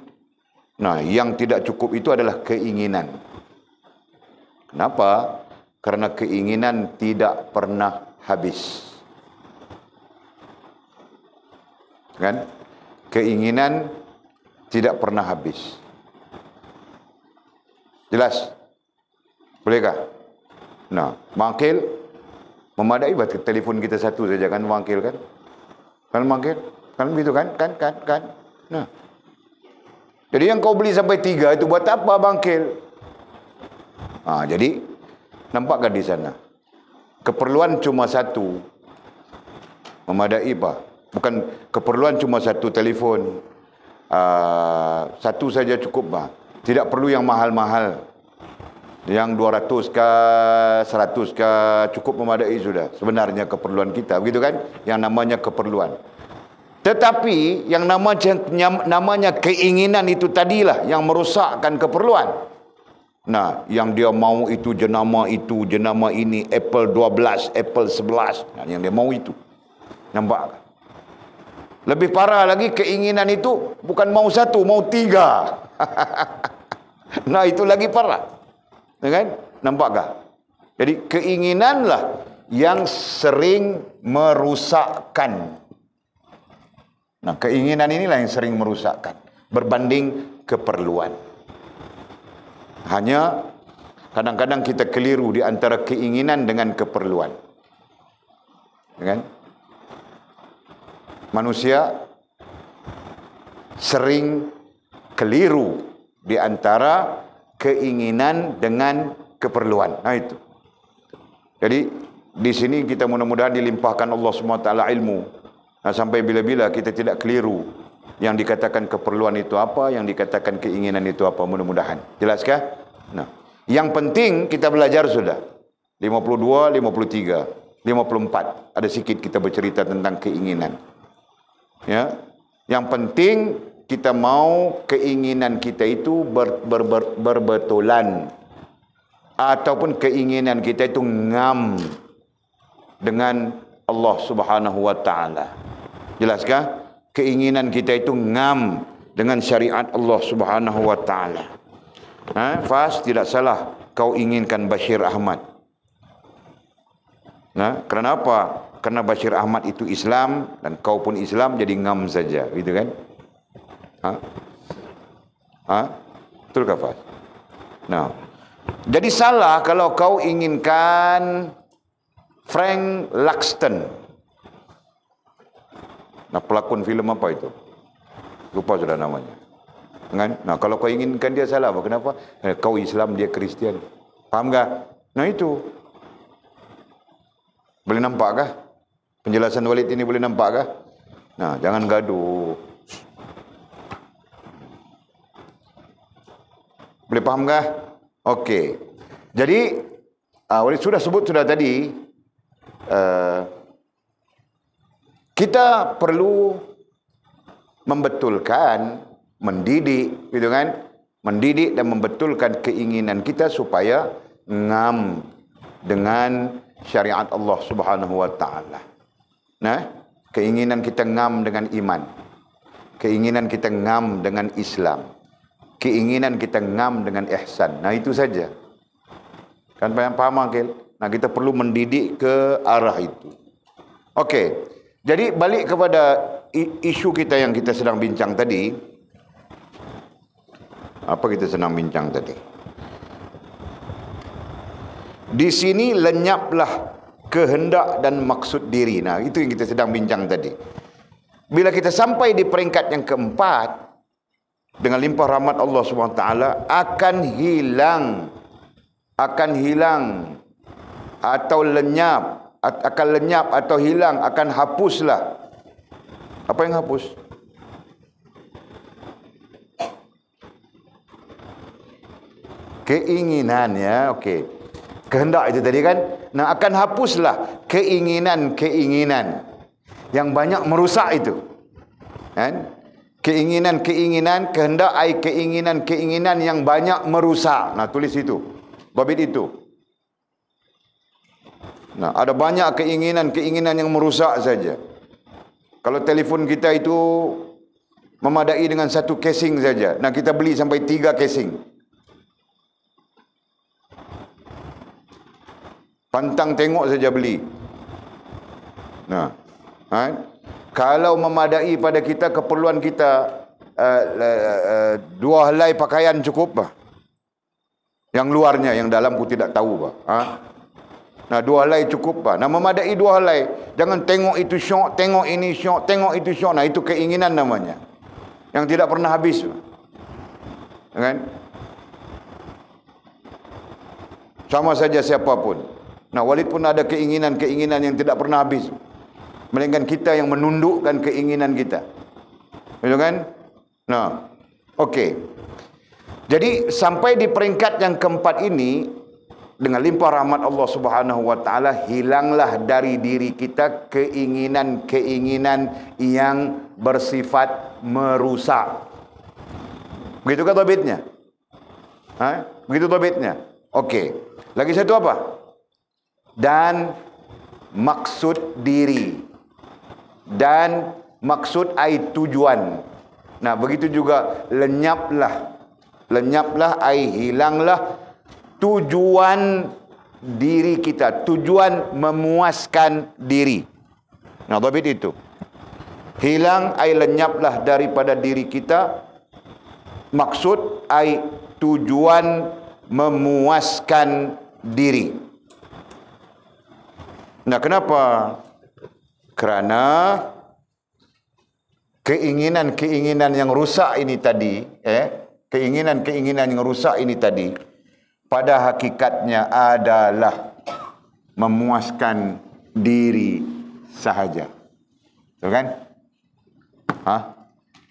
Nah, yang tidak cukup itu adalah keinginan. Kenapa? Karena keinginan tidak pernah habis. Kan? Keinginan tidak pernah habis. Jelas? Bolehkah? Nah, mangkil memadai baterai telefon kita satu saja kan mangkil kan? Kan mangkil? Kan begitu kan? Kan. Nah. Jadi yang kau beli sampai 3 itu buat apa mangkil? Jadi nampakkan di sana. Keperluan cuma satu. Memadai apa? Bukan keperluan cuma satu telefon. Satu saja cukup bah. Tidak perlu yang mahal-mahal. Yang 200 kah, 100 kah, cukup memadai sudah. Sebenarnya keperluan kita, begitu kan? Yang namanya keperluan. Tetapi yang namanya keinginan itu tadilah yang merosakkan keperluan. Nah, yang dia mau itu jenama ini, Apple 12, Apple 11. Nah, yang dia mau itu. Nampak? Lebih parah lagi, keinginan itu bukan mau 1, mau 3. Nah, itu lagi parah. Kan? Nampakkah? Jadi keinginanlah yang sering merusakkan. Nah, keinginan inilah yang sering merusakkan berbanding keperluan. Hanya kadang-kadang kita keliru di antara keinginan dengan keperluan. Kan? Manusia sering keliru di antara keinginan dengan keperluan. Nah itu. Jadi di sini kita mudah-mudahan dilimpahkan Allah SWT ilmu. Nah, sampai bila-bila kita tidak keliru yang dikatakan keperluan itu apa, yang dikatakan keinginan itu apa, mudah-mudahan. Jelaskah? Nah, yang penting kita belajar sudah. 52, 53, 54. Ada sikit kita bercerita tentang keinginan. Ya, yang penting kita mau keinginan kita itu berbetulan, ataupun keinginan kita itu ngam dengan Allah Subhanahu wa taala. Jelaskah? Keinginan kita itu ngam dengan syariat Allah Subhanahu wa taala. Fas, tidak salah kau inginkan Bashir Ahmad. Nah, kerana apa? Karena Bashir Ahmad itu Islam dan kau pun Islam, jadi ngam saja, gitu kan? Betul ke Fas? Nah, jadi salah kalau kau inginkan Frank Luxton. Nah, pelakon filem apa itu? Lupa sudah namanya. Kan? Nah, kalau kau inginkan dia salah apa? Kenapa? Kau Islam, dia Kristian. Paham tak? Nah itu. Boleh nampak kah? Penjelasan Walid ini boleh nampak kah? Nah, jangan gaduh. Boleh faham kah? Okey. Jadi, Walid sudah sebut sudah tadi, kita perlu membetulkan, mendidik, gitu kan? Mendidik dan membetulkan keinginan kita supaya ngam dengan syariat Allah Subhanahu wa taala. Nah, keinginan kita ngam dengan iman. Keinginan kita ngam dengan Islam. Keinginan kita ngam dengan ihsan. Nah, itu saja. Kan paham Akil? Nah, kita perlu mendidik ke arah itu. Okey. Jadi balik kepada isu kita yang kita sedang bincang tadi. Apa kita sedang bincang tadi? Di sini lenyaplah kehendak dan maksud diri. Nah, itu yang kita sedang bincang tadi. Bila kita sampai di peringkat yang keempat, dengan limpah rahmat Allah SWT, akan hilang atau lenyap, akan lenyap atau hilang, akan hapuslah. Apa yang hapus? Keinginan, ya, okey. Kehendak itu tadi kan. Nah, akan hapuslah keinginan-keinginan yang banyak merusak itu. Kan? Keinginan-keinginan, kehendak ai keinginan-keinginan yang banyak merusak. Nah, tulis itu. Babit itu. Nah, ada banyak keinginan-keinginan yang merusak saja. Kalau telefon kita itu memadai dengan satu casing saja. Nah, kita beli sampai 3 casing. Pantang tengok saja beli. Nah, kalau memadai pada kita keperluan kita 2 helai pakaian cukup bah. Yang luarnya, yang dalam ku tidak tahu bah. Nah, 2 helai cukup bah. Nah, memadai 2 helai. Jangan tengok itu syok, tengok ini syok, tengok itu syok. Nah, itu keinginan namanya. Yang tidak pernah habis. Kan? Sama saja siapapun. Nah, walaupun ada keinginan-keinginan yang tidak pernah habis, melainkan kita yang menundukkan keinginan kita. Betul kan? Nah, okey. Jadi sampai di peringkat yang keempat ini, dengan limpah rahmat Allah Subhanahu wa taala, hilanglah dari diri kita keinginan-keinginan yang bersifat merusak. Begitu kan tabitnya? Begitu tabitnya. Okey. Lagi satu apa? Dan maksud diri. Dan maksud ai tujuan. Nah, begitu juga lenyaplah ai hilanglah tujuan diri kita, tujuan memuaskan diri. Nah, dhabit itu. Hilang ai lenyaplah daripada diri kita maksud ai tujuan memuaskan diri. Nah, kenapa? Kerana keinginan-keinginan yang rusak ini tadi, keinginan-keinginan yang rusak ini tadi, pada hakikatnya adalah memuaskan diri sahaja. Betul kan?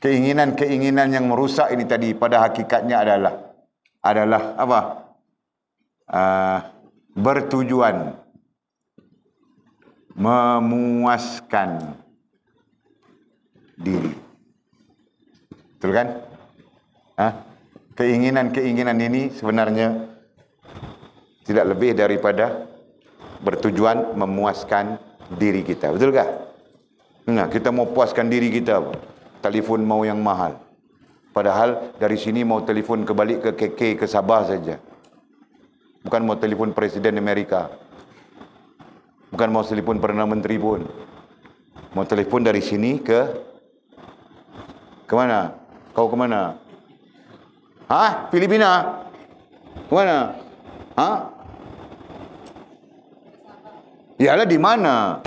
Keinginan-keinginan yang merusak ini tadi pada hakikatnya adalah apa? Bertujuan memuaskan diri. Betul kan? Keinginan-keinginan ini sebenarnya tidak lebih daripada bertujuan memuaskan diri kita. Betulkah? Nah, kita mau puaskan diri kita, telefon mau yang mahal. Padahal dari sini mau telefon kebalik ke KK ke Sabah saja. Bukan mau telefon Presiden Amerika. Bukan mau telefon Perdana Menteri pun. Mau telefon dari sini ke mana? Kau ke mana? Filipina? Ke mana? Yalah, di mana?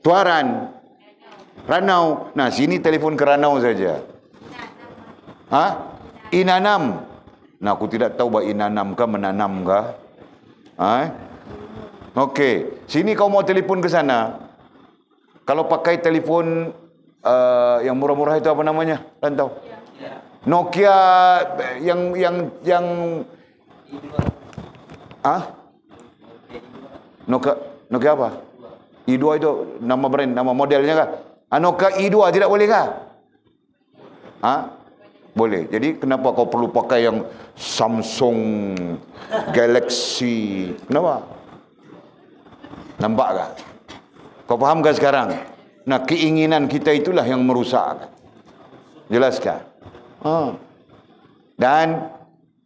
Tuaran, Ranau. Nah, sini telefon ke Ranau saja. Inanam. Nah, aku tidak tahu bah inanam kah menanam kah. Okey, sini kau mau telefon ke sana. Kalau pakai telefon yang murah-murah itu apa namanya? Kan tahu? Nokia yang Nokia apa? I2 itu nama brand, nama modelnya kah? Nokia I2 tidak boleh kah? Boleh. Jadi kenapa kau perlu pakai yang Samsung Galaxy? Kenapa? Nampak kah? Kau faham kah sekarang? Nah, keinginan kita itulah yang merusak. Jelaskah? Dan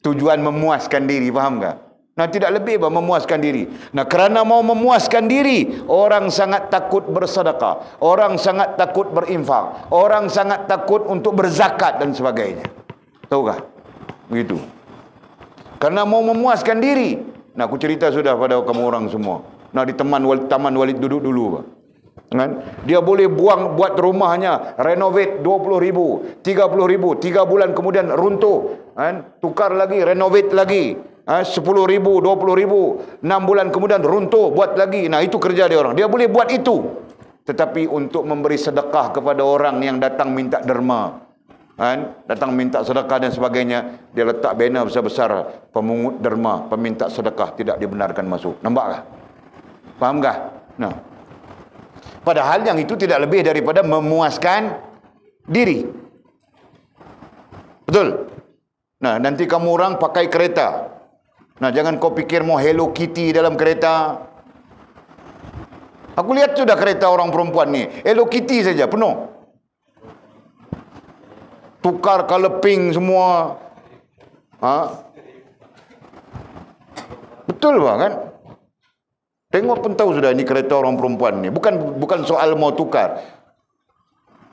tujuan memuaskan diri, faham kah? Nah, tidak lebih memuaskan diri. Nah, kerana mau memuaskan diri, orang sangat takut bersedekah, orang sangat takut berinfak, orang sangat takut untuk berzakat dan sebagainya. Tahukah? Begitu. Karena mau memuaskan diri. Nah, aku cerita sudah pada kamu orang semua. Nah, di Taman Walid duduk dulu. Kan? Dia boleh buat rumahnya, renovate 20,000, 30,000, 3 bulan kemudian runtuh. Kan? Tukar lagi, renovate lagi. 10,000, 20,000, 6 bulan kemudian runtuh, buat lagi. Nah, itu kerja dia orang. Dia boleh buat itu. Tetapi untuk memberi sedekah kepada orang yang datang minta derma, datang minta sedekah dan sebagainya, dia letak banner besar-besar, pemungut derma, peminta sedekah tidak dibenarkan masuk. Nampak tak? Fahamkah? Nah, Padahal yang itu tidak lebih daripada memuaskan diri. Betul? Nah, nanti kamu orang pakai kereta. Nah, jangan kau pikir mau Hello Kitty dalam kereta. Aku lihat sudah kereta orang perempuan ni, Hello Kitty saja penuh. Tukar color pink semua. Betul bah kan? Tengok pun tahu sudah ini kereta orang perempuan ni. Bukan soal mau tukar.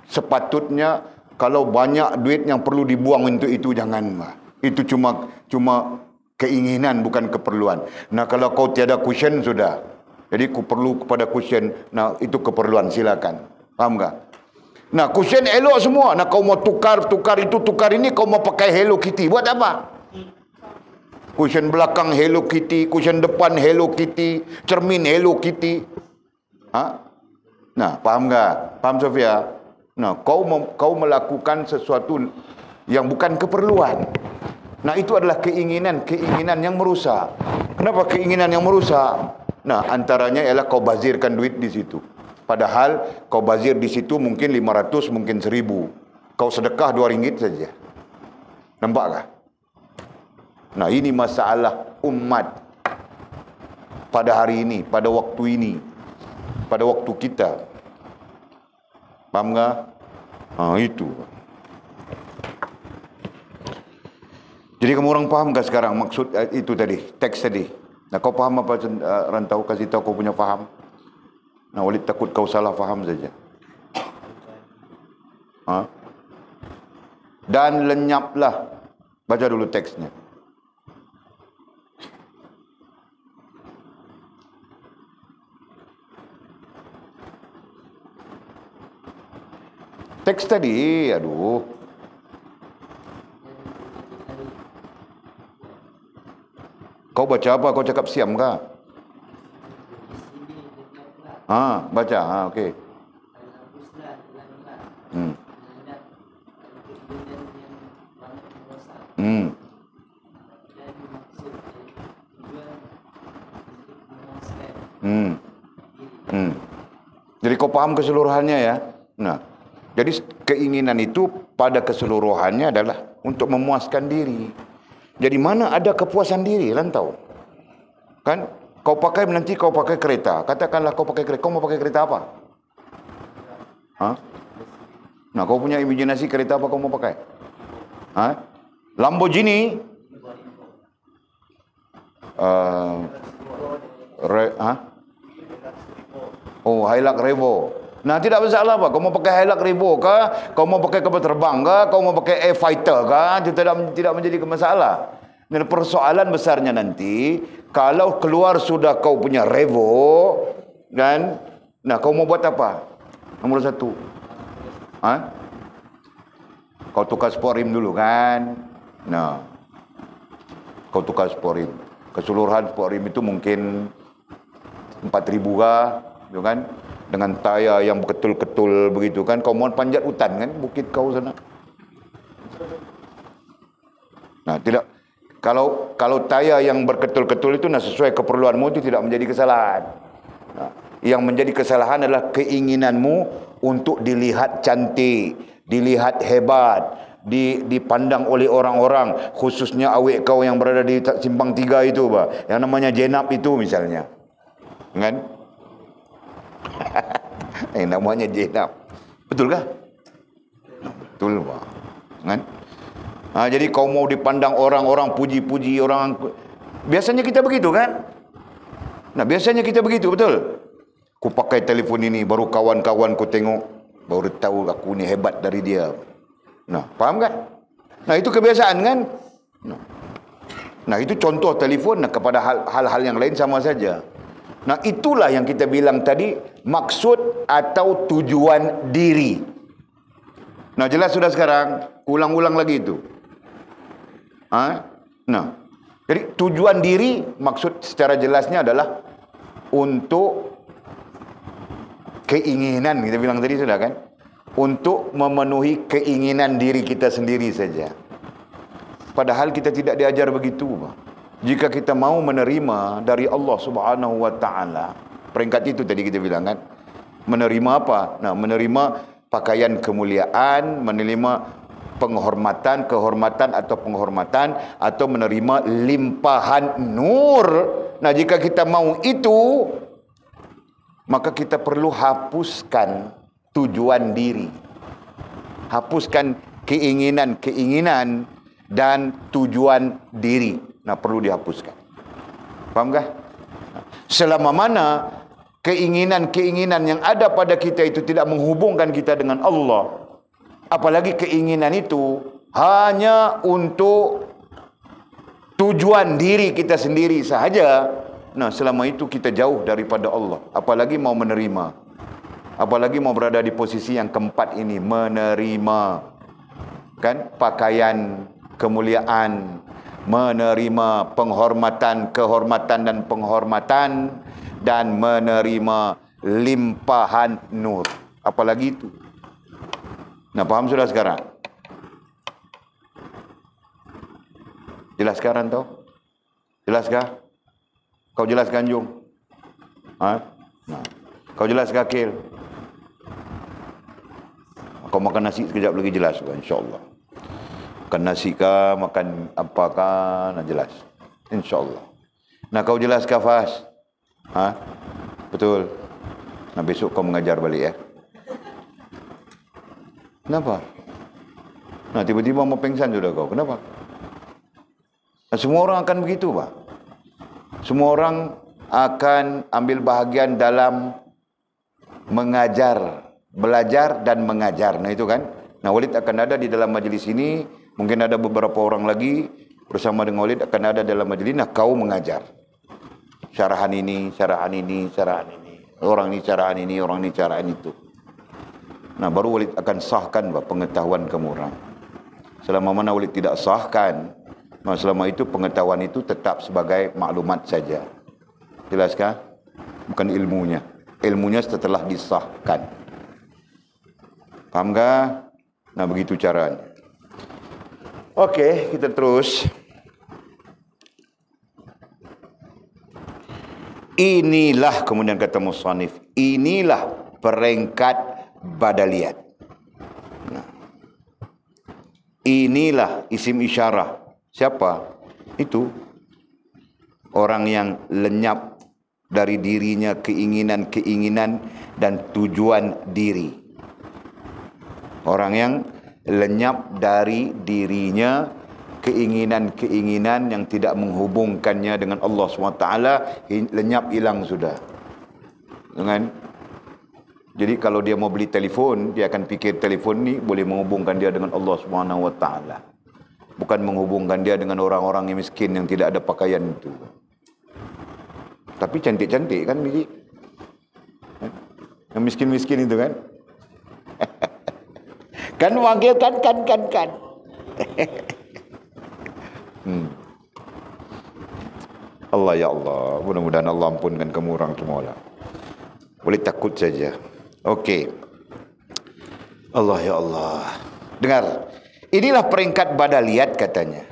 Sepatutnya kalau banyak duit yang perlu dibuang untuk itu, jangan bah. Itu cuma keinginan, bukan keperluan. Nah, kalau kau tiada cushion sudah. Jadi ku perlu kepada cushion. Nah, itu keperluan, silakan. Faham tak? Nah, cushion elok semua. Nah, kau mau tukar itu, tukar ini, kau mau pakai Hello Kitty. Buat apa? Cushion belakang Hello Kitty, cushion depan Hello Kitty, cermin Hello Kitty. Nah, faham tak? Faham Sofia? Nah, kau melakukan sesuatu yang bukan keperluan. Nah, itu adalah keinginan yang merusak. Kenapa keinginan yang merusak? Nah, antaranya ialah kau bazirkan duit di situ. Padahal kau bazir di situ mungkin 500, mungkin 1000. Kau sedekah RM2 saja. Nampak tak? Nah, ini masalah umat pada hari ini, pada waktu ini, pada waktu kita. Faham tak? Itu. Jadi kamu orang faham tak sekarang maksud itu tadi, teks tadi? Nah, kau faham apa rantau? Kasih tahu kau punya faham. Nah, Walid takut kau salah faham saja. Dan lenyaplah. Baca dulu teksnya. Teks tadi, aduh. Kau baca apa? Kau cakap siam kah? Baca. Okey. Jadi kau paham keseluruhannya ya. Nah, jadi keinginan itu pada keseluruhannya adalah untuk memuaskan diri. Jadi mana ada kepuasan diri, rantau? Kan? Kau pakai, nanti kau pakai kereta. Katakanlah kau pakai kereta. Kau mau pakai kereta apa? Nah, kau punya imajinasi kereta apa kau mau pakai? Lamborghini? Hilux Revo. Nah, tidak masalah apa. Kau mau pakai Hilux Revo kah? Kau mau pakai kapal terbang kah? Kau mau pakai air fighter kah? Itu tidak menjadi masalah. Dan persoalan besarnya nanti, kalau keluar sudah kau punya Revo, kan? Nah, kau mau buat apa? Nomor 1. Kau tukar sporim dulu kan? Nah, kau tukar sporim. Keseluruhan sporim itu mungkin 4.000 kah? Gitu kan? Dengan tayar yang betul-betul begitu kan? Kau mau panjat hutan kan? Bukit kau sana. Nah, tidak. Kalau tayar yang berketul-ketul itu sesuai keperluanmu, itu tidak menjadi kesalahan. Nah, yang menjadi kesalahan adalah keinginanmu untuk dilihat cantik, dilihat hebat, dipandang oleh orang-orang, khususnya awek kau yang berada di simpang 3 itu, yang namanya Jenab itu misalnya. Kan? Namanya Jenab. Betul kah? Betul, Pak. Kan? Jadi kau mau dipandang orang-orang, puji-puji orang. Biasanya kita begitu kan? Nah, biasanya kita begitu, betul. Ku pakai telefon ini, baru kawan-kawan ku tengok, baru tahu aku ni hebat dari dia. Nah, faham kan? Nah, itu kebiasaan kan? Nah, itu contoh telefon. Nah, kepada hal-hal yang lain sama saja. Nah, itulah yang kita bilang tadi, maksud atau tujuan diri. Nah, jelas sudah sekarang, ulang-ulang lagi itu. Nah, jadi tujuan diri maksud secara jelasnya adalah untuk keinginan, kita bilang tadi sudah kan, untuk memenuhi keinginan diri kita sendiri saja. Padahal kita tidak diajar begitu. Jika kita mau menerima dari Allah Subhanahu wa taala, peringkat itu tadi kita bilang kan, Menerima apa? Nah, menerima pakaian kemuliaan, menerima penghormatan, kehormatan atau penghormatan, atau menerima limpahan nur. Nah, jika kita mau itu, maka kita perlu hapuskan tujuan diri. Hapuskan keinginan-keinginan dan tujuan diri. Nah, perlu dihapuskan. Faham kah? Selama mana keinginan-keinginan yang ada pada kita itu tidak menghubungkan kita dengan Allah, apalagi keinginan itu hanya untuk tujuan diri kita sendiri sahaja, nah selama itu kita jauh daripada Allah. Apalagi mau menerima, apalagi mau berada di posisi yang keempat ini, menerima kan pakaian kemuliaan, menerima penghormatan, kehormatan dan penghormatan, dan menerima limpahan nur. Apalagi itu. Nah, paham sudah sekarang? Jelas sekarang tau? Jelaskah? Kau jelaskan Jung? Ha? Nah. Kau jelas Kil? Kau makan nasi sekejap lagi jelas, insyaAllah. Makan nasi kah, makan apakah, nah jelas. InsyaAllah. Nah, kau jelas kah Fas? Ha? Betul. Nah, besok kau mengajar balik ya. Kenapa? Nah, tiba-tiba mau pengsan sudah kau. Kenapa? Nah, semua orang akan begitu, Pak. Semua orang akan ambil bahagian dalam mengajar, belajar dan mengajar. Nah, itu kan. Nah, Walid akan ada di dalam majlis ini. Mungkin ada beberapa orang lagi bersama dengan Walid akan ada dalam majlis. Nah, kau mengajar. Syarahan ini, syarahan ini, syarahan ini. Orang ini syarahan ini, orang ini syarahan itu. Nah, baru Walid akan sahkan pengetahuan kamu orang. Selama mana Walid tidak sahkan, selama itu pengetahuan itu tetap sebagai maklumat saja. Jelaskah? Bukan ilmunya. Ilmunya setelah disahkan. Faham tak? Nah, begitu caranya. Okey, kita terus. Inilah, kemudian kata musannif, inilah peringkat badaliyat. Nah, inilah isim isyarah. Siapa? Itu orang yang lenyap dari dirinya keinginan-keinginan dan tujuan diri. Orang yang lenyap dari dirinya keinginan-keinginan yang tidak menghubungkannya dengan Allah SWT, lenyap, hilang sudah. Dengan jadi kalau dia mau beli telefon, dia akan fikir telefon ni boleh menghubungkan dia dengan Allah SWT. Bukan menghubungkan dia dengan orang-orang yang miskin yang tidak ada pakaian itu. Tapi cantik-cantik kan biji? Yang miskin-miskin itu kan? Kan panggil kan. Allah ya Allah, mudah-mudahan Allah ampunkan kamu orang semua lah. Boleh takut saja. Okey. Allah ya Allah. Dengar. Inilah peringkat badaliyat katanya.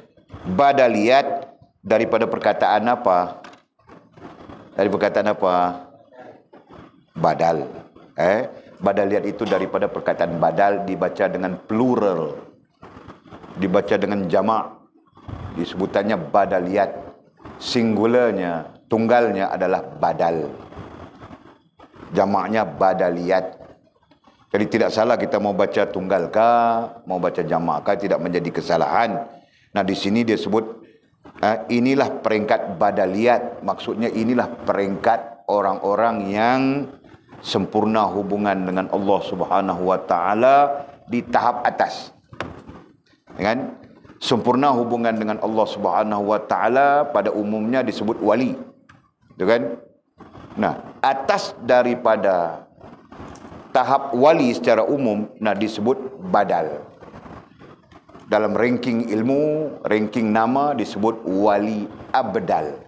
Badaliyat daripada perkataan apa? Dari perkataan apa? Badal. Badaliyat itu daripada perkataan badal, dibaca dengan plural. Dibaca dengan jamak. Disebutannya badaliyat. Singularnya, tunggalnya adalah badal. Jamaknya badaliyat. Jadi tidak salah kita mau baca tunggal kah, mau baca jamak kah, tidak menjadi kesalahan. Nah, di sini dia sebut inilah peringkat badaliyat. Maksudnya inilah peringkat orang-orang yang sempurna hubungan dengan Allah Subhanahu wa taala di tahap atas. Kan? Sempurna hubungan dengan Allah Subhanahu wa taala pada umumnya disebut wali. Itu kan? Nah, atas daripada tahap wali secara umum, nah disebut badal. Dalam ranking ilmu, ranking nama disebut wali abdal.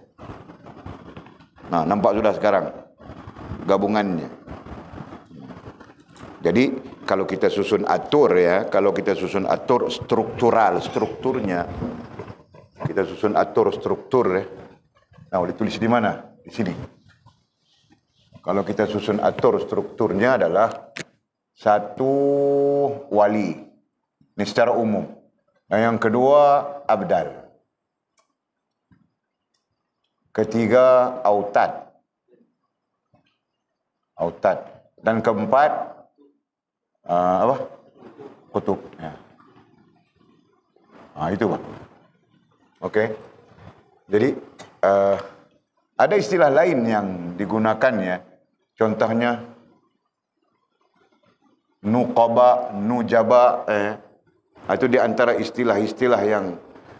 Nah, nampak sudah sekarang gabungannya. Jadi kalau kita susun atur ya, kalau kita susun atur strukturnya, kita susun atur struktur ya. Nah, ditulis di mana? Di sini. Kalau kita susun atur strukturnya adalah satu wali. Ini secara umum. Dan yang kedua abdal. Ketiga autad. Autad. Dan keempat apa? Kutub. Ya. Itu Pak. Okey. Jadi ada istilah lain yang digunakan ya. Contohnya nuqaba, nujaba, itu di antara istilah-istilah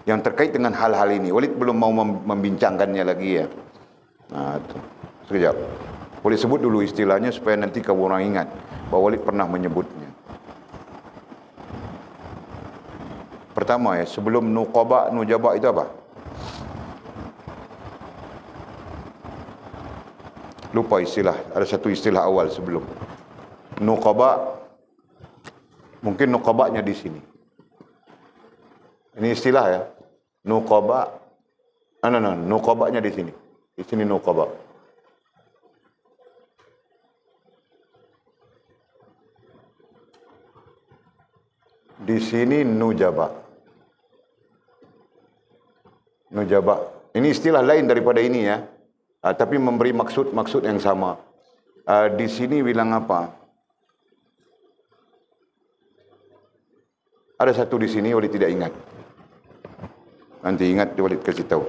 yang terkait dengan hal-hal ini. Walid belum mau membincangkannya lagi ya. Itu. Sekejap. Walid sebut dulu istilahnya supaya nanti kamu orang ingat bahawa Walid pernah menyebutnya. Pertama ya, sebelum nuqaba, nujaba itu apa? Lupa istilah. Ada satu istilah awal sebelum nuqaba. Mungkin nuqabanya di sini. Ini istilah ya. Nuqaba. Nuqabanya di sini. Di sini nuqaba. Di sini nujaba. Nujaba. Ini istilah lain daripada ini ya. Tapi memberi maksud yang sama. Di sini bilang apa? Ada satu di sini Walid tidak ingat. Nanti ingat Walid kasih tahu.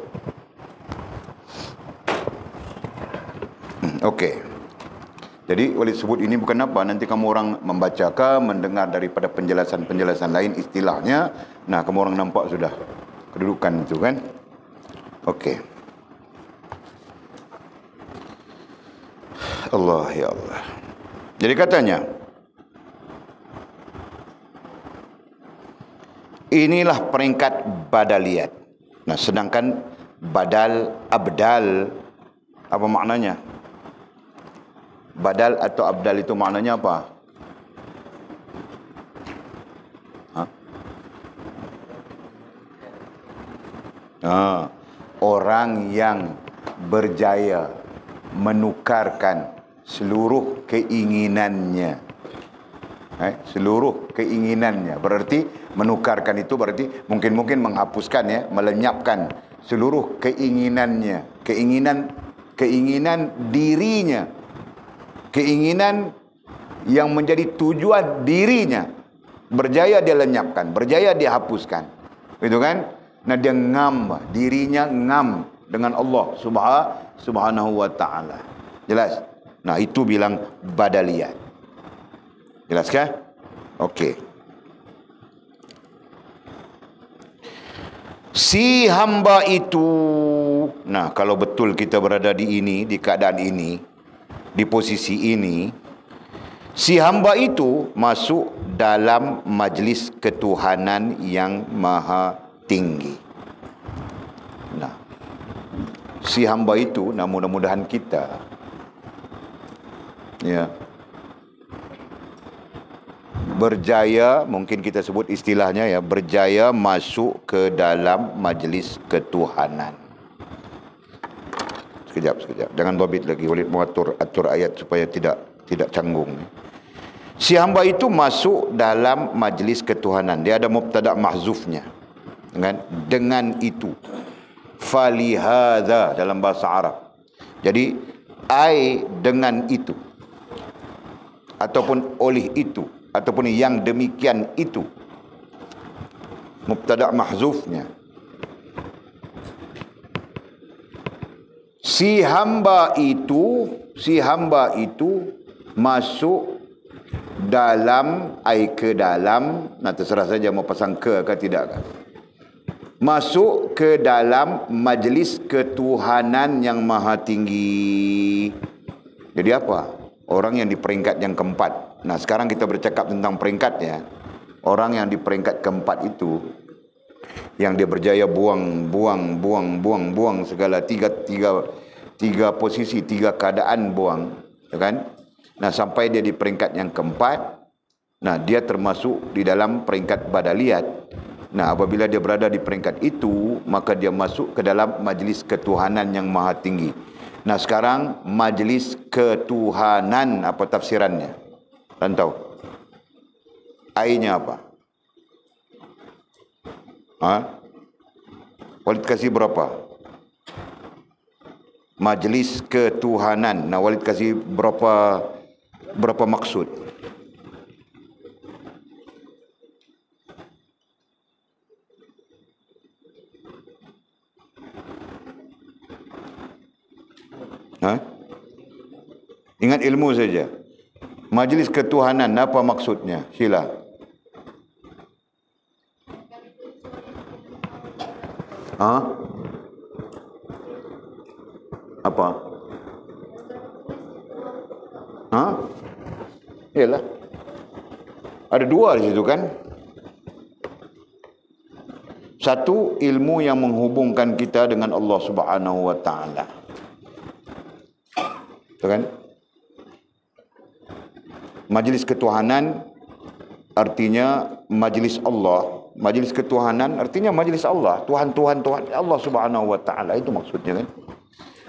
Okey. Jadi Walid sebut ini bukan apa, nanti kamu orang membacakan, mendengar daripada penjelasan-penjelasan lain istilahnya. Nah, kamu orang nampak sudah kedudukan itu kan? Okey. Allah ya Allah. Jadi katanya, inilah peringkat badaliyat. Nah, sedangkan badal, abdal, apa maknanya? Badal atau abdal itu maknanya apa? Orang yang berjaya menukarkan seluruh keinginannya. Seluruh keinginannya. Berarti menukarkan itu berarti mungkin menghapuskan ya, melenyapkan seluruh keinginannya. Keinginan dirinya. Keinginan yang menjadi tujuan dirinya. Berjaya dia lenyapkan, berjaya dia hapuskan. Itu kan? Nah, dia ngam, dirinya ngam dengan Allah Subhanahu wa ta'ala. Jelas? Nah, itu bilang badaliyat. Jelas kah? Okey. Si hamba itu, nah kalau betul kita berada di ini, di keadaan ini, di posisi ini, si hamba itu masuk dalam majlis ketuhanan yang maha tinggi. Nah, si hamba itu, nah mudah-mudahan kita ya berjaya, mungkin kita sebut istilahnya ya, berjaya masuk ke dalam majlis ketuhanan. Sekejap. Jangan babit lagi. Walid mau atur ayat supaya tidak canggung. Si hamba itu masuk dalam majlis ketuhanan. Dia ada mubtada mahzufnya. Dengan itu. Falihadha dalam bahasa Arab. Jadi, dengan itu. Ataupun oleh itu. Ataupun yang demikian itu. Mubtada mahzufnya. Si hamba itu masuk dalam, ke dalam, nah terserah saja mau pasang ke atau tidak kan. Masuk ke dalam majlis ketuhanan yang maha tinggi. Jadi apa? Orang yang di peringkat yang keempat. Nah, sekarang kita bercakap tentang peringkatnya. Orang yang di peringkat keempat itu, yang dia berjaya buang segala tiga posisi, tiga keadaan buang, ya kan? Nah, sampai dia di peringkat yang keempat, nah dia termasuk di dalam peringkat badaliyat. Nah, apabila dia berada di peringkat itu, maka dia masuk ke dalam majlis ketuhanan yang maha tinggi. Nah sekarang majlis ketuhanan, apa tafsirannya? Dan tahu? I-nya apa? Walid kasih berapa? Majlis ketuhanan. Nah Walid kasih berapa maksud? Ingat ilmu saja. Majlis ketuhanan, apa maksudnya? Sila. Apa? Yalah. Ada dua di situ kan? Satu, ilmu yang menghubungkan kita dengan Allah Subhanahu wa taala. Betul kan? Majlis ketuhanan artinya majlis Allah. Majlis ketuhanan artinya majlis Allah. Tuhan Allah Subhanahu wa taala, itu maksudnya kan.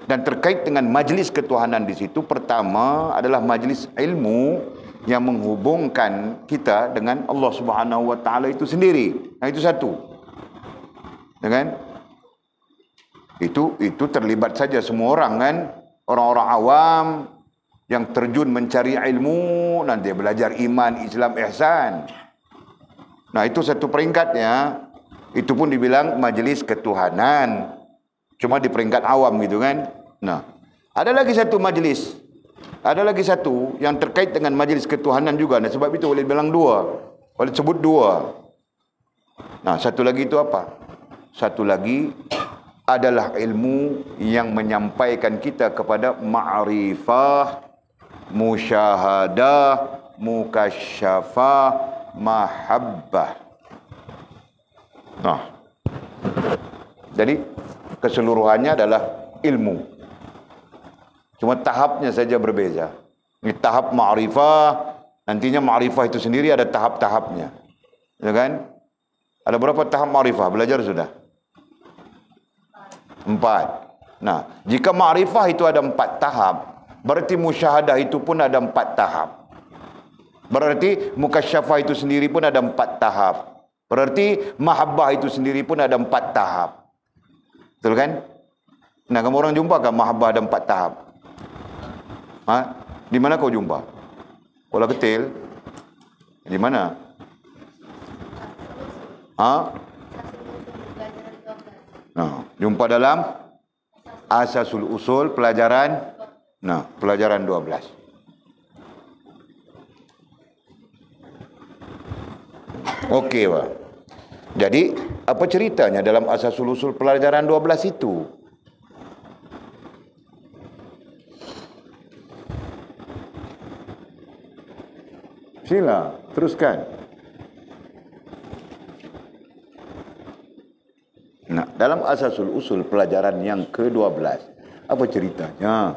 Dan terkait dengan majlis ketuhanan di situ, pertama adalah majlis ilmu yang menghubungkan kita dengan Allah Subhanahu wa taala itu sendiri. Nah itu satu. Ya kan? Itu terlibat saja semua orang kan. Orang-orang awam yang terjun mencari ilmu, nanti belajar iman, Islam, ihsan. Nah itu satu peringkatnya. Itu pun dibilang majlis ketuhanan. Cuma di peringkat awam gitu kan. Nah, ada lagi satu majlis. Ada lagi satu yang terkait dengan majlis ketuhanan juga. Nah sebab itu boleh bilang dua. Boleh sebut dua. Nah satu lagi itu apa? Satu lagi adalah ilmu yang menyampaikan kita kepada ma'rifah, musyahadah, mukasyafah, mahabbah. Nah, jadi keseluruhannya adalah ilmu. Cuma tahapnya saja berbeza. Ini tahap ma'rifah, nantinya ma'rifah itu sendiri ada tahap-tahapnya. Ya kan? Ada berapa tahap ma'rifah? Belajar sudah? 4. Nah, jika ma'rifah itu ada 4 tahap, berarti musyahadah itu pun ada 4 tahap. Berarti mukasyafah itu sendiri pun ada 4 tahap. Berarti mahabbah itu sendiri pun ada 4 tahap. Betul kan? Nah, kamu orang jumpa kan mahabbah ada 4 tahap? Di mana kau jumpa? Kuala Ketil? Di mana? Nah, jumpa dalam Asasul Usul pelajaran pelajaran 12. Okey, Pak. Jadi, apa ceritanya dalam Asasul Usul pelajaran 12 itu? Sila, teruskan. Nah, dalam Asasul Usul pelajaran yang ke-12, apa ceritanya?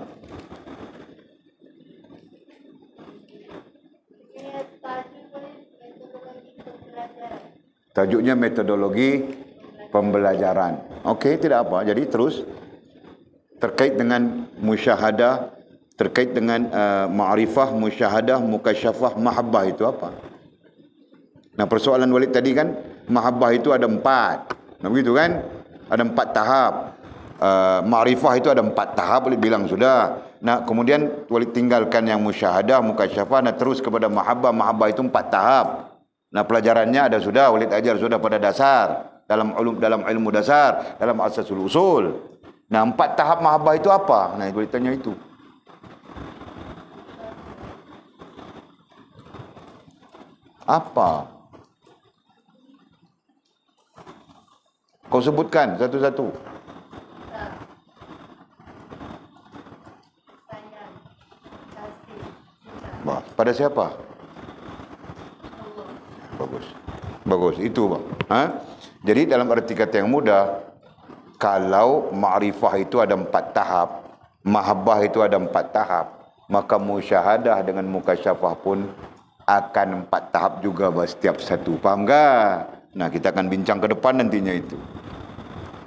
Tajuknya metodologi pembelajaran. Okey, tidak apa. Jadi terus terkait dengan musyahadah, terkait dengan ma'rifah, musyahadah, mukasyafah, mahabbah itu apa? Nah, persoalan Walid tadi kan mahabbah itu ada 4. Nah, begitu kan? Ada 4 tahap. Ma'rifah itu ada 4 tahap, boleh bilang sudah. Nah, kemudian Walid tinggalkan yang musyahadah, mukasyafah, nah terus kepada mahabbah. Mahabbah itu 4 tahap. Nah, pelajarannya ada sudah, Walid ajar sudah pada dasar, dalam ilmu dasar, dalam Asasul Usul. Nah, 4 tahap mahabbah itu apa? Nah, Walid tanya itu. Apa? Kau sebutkan satu-satu. Pada siapa? Bagus. Itu, Bang. Jadi dalam arti kata yang mudah, kalau ma'rifah itu ada 4 tahap, mahabbah itu ada 4 tahap, maka musyahadah dengan mukasyafah pun akan 4 tahap juga setiap satu. Faham tak? Nah, kita akan bincang ke depan nantinya itu.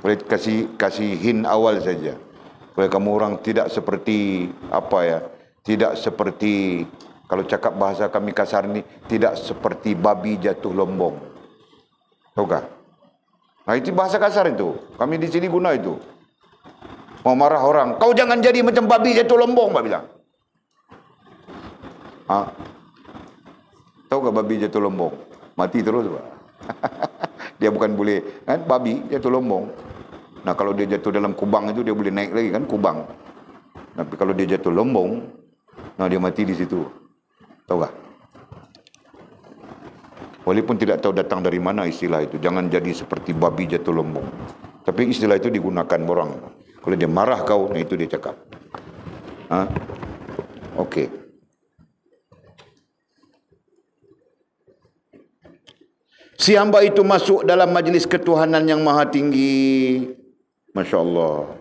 Boleh kasih hint awal saja. Supaya kamu orang tidak seperti apa ya? Tidak seperti, kalau cakap bahasa kami kasar ni, tidak seperti babi jatuh lombong. Tahu tak? Nah, itu bahasa kasar itu. Kami di sini guna itu. Mau marah orang, kau jangan jadi macam babi jatuh lombong, Pak bilang. Tahu tak babi jatuh lombong? Mati terus, Pak. Dia bukan boleh, kan? Babi jatuh lombong. Nah, kalau dia jatuh dalam kubang itu, dia boleh naik lagi, kan? Kubang. Tapi kalau dia jatuh lombong, nah dia mati di situ. Tahu tak? Walaupun tidak tahu datang dari mana istilah itu. Jangan jadi seperti babi jatuh lombong. Tapi istilah itu digunakan orang. Kalau dia marah kau, nah itu dia cakap. Okey. Si hamba itu masuk dalam majlis ketuhanan yang maha tinggi. Masya Allah.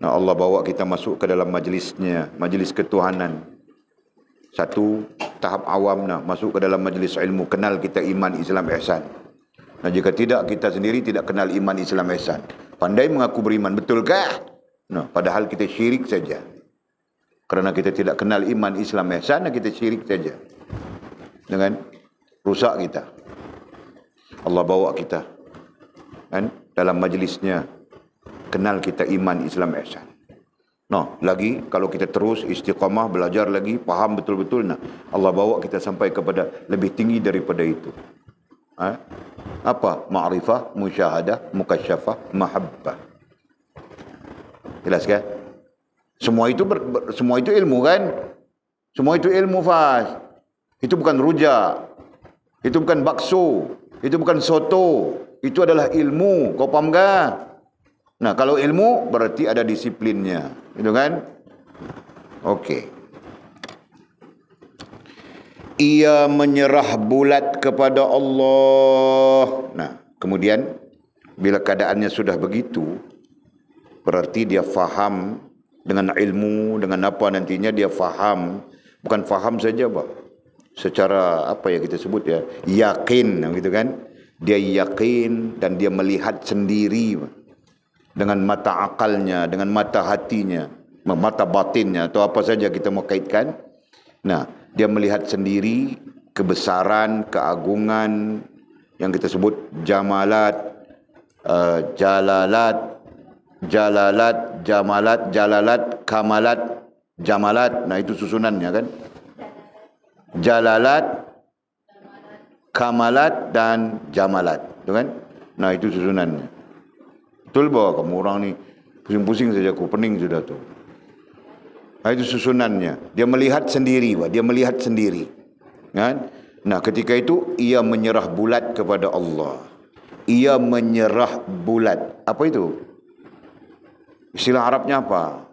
Nah, Allah bawa kita masuk ke dalam majlisnya, majlis ketuhanan. Satu, tahap awam, nah, masuk ke dalam majlis ilmu, kenal kita iman, Islam, ihsan. Nah, jika tidak, kita sendiri tidak kenal iman, Islam, ihsan. Pandai mengaku beriman, betulkah? Nah, padahal kita syirik saja. Kerana kita tidak kenal iman, Islam, ihsan, kita syirik saja. Dengan rusak kita. Allah bawa kita, kan, dalam majlisnya, kenal kita iman, Islam, ihsan. Nah, lagi kalau kita terus istiqamah, belajar lagi, faham betul-betul, nah, Allah bawa kita sampai kepada lebih tinggi daripada itu. Apa? Ma'rifah, musyahadah, mukasyafah, mahabbah. Jelas kan? Semua itu semua itu ilmu, kan? Semua itu ilmu, Fas. Itu bukan rujak. Itu bukan bakso. Itu bukan soto. Itu adalah ilmu. Kau faham tak? Nah, kalau ilmu berarti ada disiplinnya. Itu kan? Okey. Ia menyerah bulat kepada Allah. Nah, kemudian bila keadaannya sudah begitu, berarti dia faham dengan ilmu, dengan apa nantinya dia faham. Bukan faham saja, Pak. Secara apa ya kita sebut ya, yakin, gitu kan? Dia yakin dan dia melihat sendiri, Pak. Dengan mata akalnya, dengan mata hatinya, mata batinnya, atau apa saja kita mau kaitkan. Nah, dia melihat sendiri kebesaran, keagungan yang kita sebut jamalat, jalalat, jamalat, jalalat, kamalat, jamalat. Nah, itu susunannya, kan? Jalalat, kamalat, dan jamalat. Itu kan? Nah, itu susunannya. Betul bahwa kamu orang ni pusing-pusing saja, aku pening sudah tu. Nah, itu susunannya. Dia melihat sendiri, Pak. Dia melihat sendiri. Kan? Nah, ketika itu ia menyerah bulat kepada Allah. Ia menyerah bulat. Apa itu? Istilah Arabnya apa?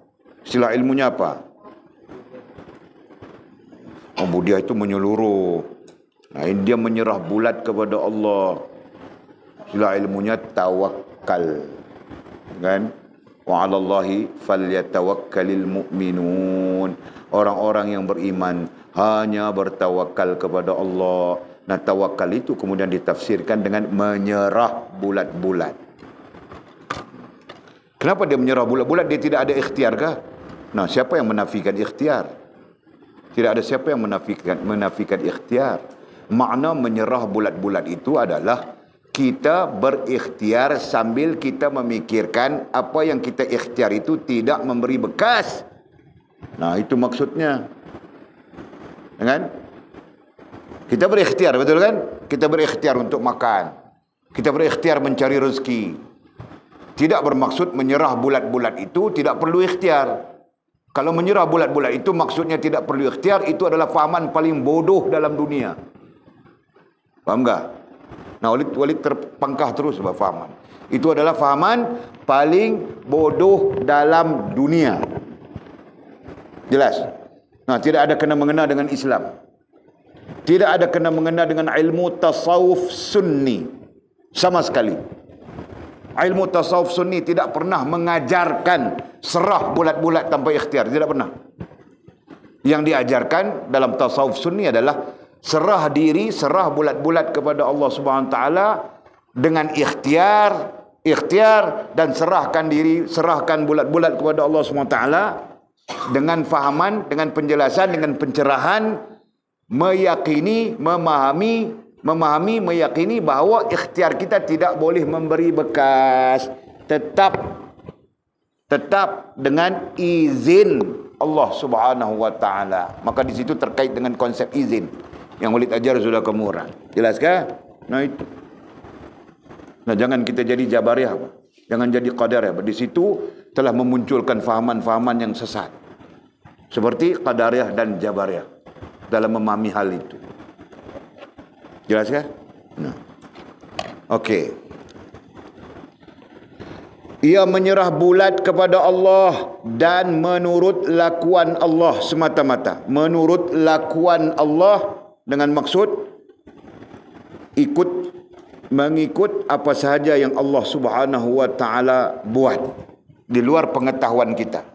Istilah ilmunya apa? Oh, budia itu menyeluruh. Nah, dia menyerah bulat kepada Allah. Istilah ilmunya tawakal. Kan? Wa 'alallahi falyatawakkalul mu'minun. Orang-orang yang beriman hanya bertawakal kepada Allah. Nah, tawakal itu kemudian ditafsirkan dengan menyerah bulat-bulat. Kenapa dia menyerah bulat-bulat? Dia tidak ada ikhtiar kah? Nah, siapa yang menafikan ikhtiar? Tidak ada siapa yang menafikan ikhtiar. Makna menyerah bulat-bulat itu adalah kita berikhtiar sambil kita memikirkan apa yang kita ikhtiar itu tidak memberi bekas. Nah, itu maksudnya. Kan? Kita berikhtiar, betul kan? Kita berikhtiar untuk makan. Kita berikhtiar mencari rezeki. Tidak bermaksud menyerah bulat-bulat itu tidak perlu ikhtiar. Kalau menyerah bulat-bulat itu maksudnya tidak perlu ikhtiar, itu adalah fahaman paling bodoh dalam dunia. Faham tak? Nah, Walid terpangkah terus fahaman. Itu adalah fahaman paling bodoh dalam dunia. Jelas? Nah, tidak ada kena-mengena dengan Islam. Tidak ada kena-mengena dengan ilmu tasawuf sunni. Sama sekali. Ilmu tasawuf sunni tidak pernah mengajarkan serah bulat-bulat tanpa ikhtiar. Tidak pernah. Yang diajarkan dalam tasawuf sunni adalah serah diri, serah bulat-bulat kepada Allah Subhanahu Wa Taala dengan ikhtiar, ikhtiar dan serahkan diri, serahkan bulat-bulat kepada Allah SWT dengan fahaman, dengan penjelasan, dengan pencerahan, meyakini, meyakini bahawa ikhtiar kita tidak boleh memberi bekas, tetap dengan izin Allah Subhanahu wa taala. Maka di situ terkait dengan konsep izin yang Walid ajar sudah kemurah. Jelaskah? Nah itu. Nah, jangan kita jadi Jabariyah, jangan jadi Qadariyah. Di situ telah memunculkan fahaman-fahaman yang sesat. Seperti Qadariyah dan Jabariyah dalam memahami hal itu. Jelas kan? Nah. Okey. Ia menyerah bulat kepada Allah dan menurut lakuan Allah semata-mata. Menurut lakuan Allah dengan maksud mengikut apa sahaja yang Allah Subhanahu wa taala buat di luar pengetahuan kita.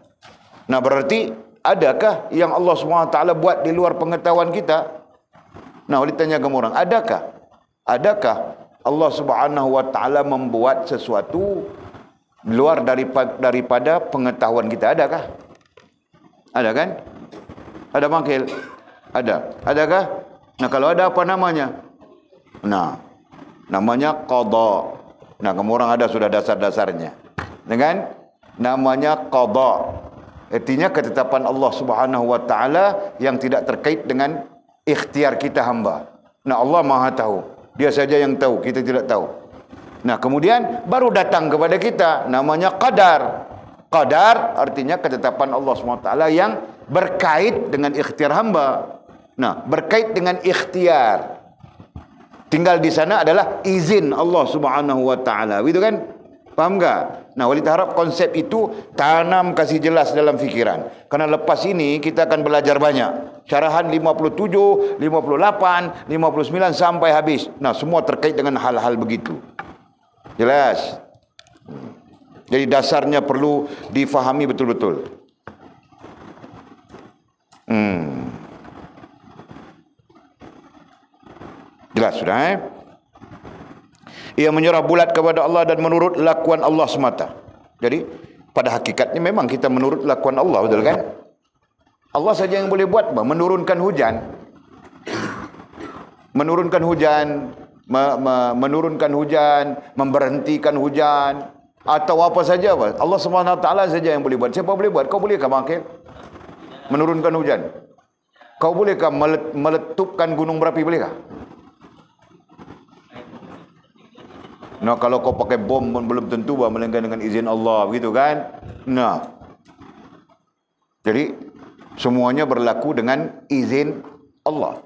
Nah, berarti adakah yang Allah Subhanahu wa taala buat di luar pengetahuan kita? Nah, boleh tanya kamu orang, adakah Allah Subhanahu wa taala membuat sesuatu luar daripada pengetahuan kita? Adakah? Ada kan? Ada mangkil? Ada. Adakah? Nah, kalau ada apa namanya? Nah, namanya qada. Nah, kamu orang ada sudah dasar-dasarnya. Dengan namanya qada. Artinya ketetapan Allah Subhanahu wa taala yang tidak terkait dengan ikhtiar kita hamba. Nah, Allah Maha tahu. Dia saja yang tahu, kita tidak tahu. Nah, kemudian baru datang kepada kita namanya qadar. Qadar artinya ketetapan Allah Subhanahu wa taala yang berkait dengan ikhtiar hamba. Nah, berkait dengan ikhtiar. Tinggal di sana adalah izin Allah Subhanahu wa taala. Begitu kan? Faham tak? Nah, Walid harap konsep itu tanam, kasih jelas dalam fikiran. Karena lepas ini kita akan belajar banyak. Syarahan 57, 58, 59 sampai habis. Nah, semua terkait dengan hal-hal begitu. Jelas? Jadi dasarnya perlu difahami betul-betul. Jelas sudah Ia menyerah bulat kepada Allah dan menurut lakuan Allah semata. Jadi pada hakikatnya memang kita menurut lakuan Allah, betul kan? Allah saja yang boleh buat menurunkan hujan. Menurunkan hujan, menurunkan hujan, memberhentikan hujan atau apa saja Allah Subhanahu wa taala saja yang boleh buat. Siapa boleh buat? Kau bolehkah bangkit? Menurunkan hujan. Kau bolehkah meletupkan gunung berapi, bolehkah? Nah, kalau kau pakai bom pun belum tentu melainkan dengan izin Allah, begitu kan? Nah, jadi semuanya berlaku dengan izin Allah.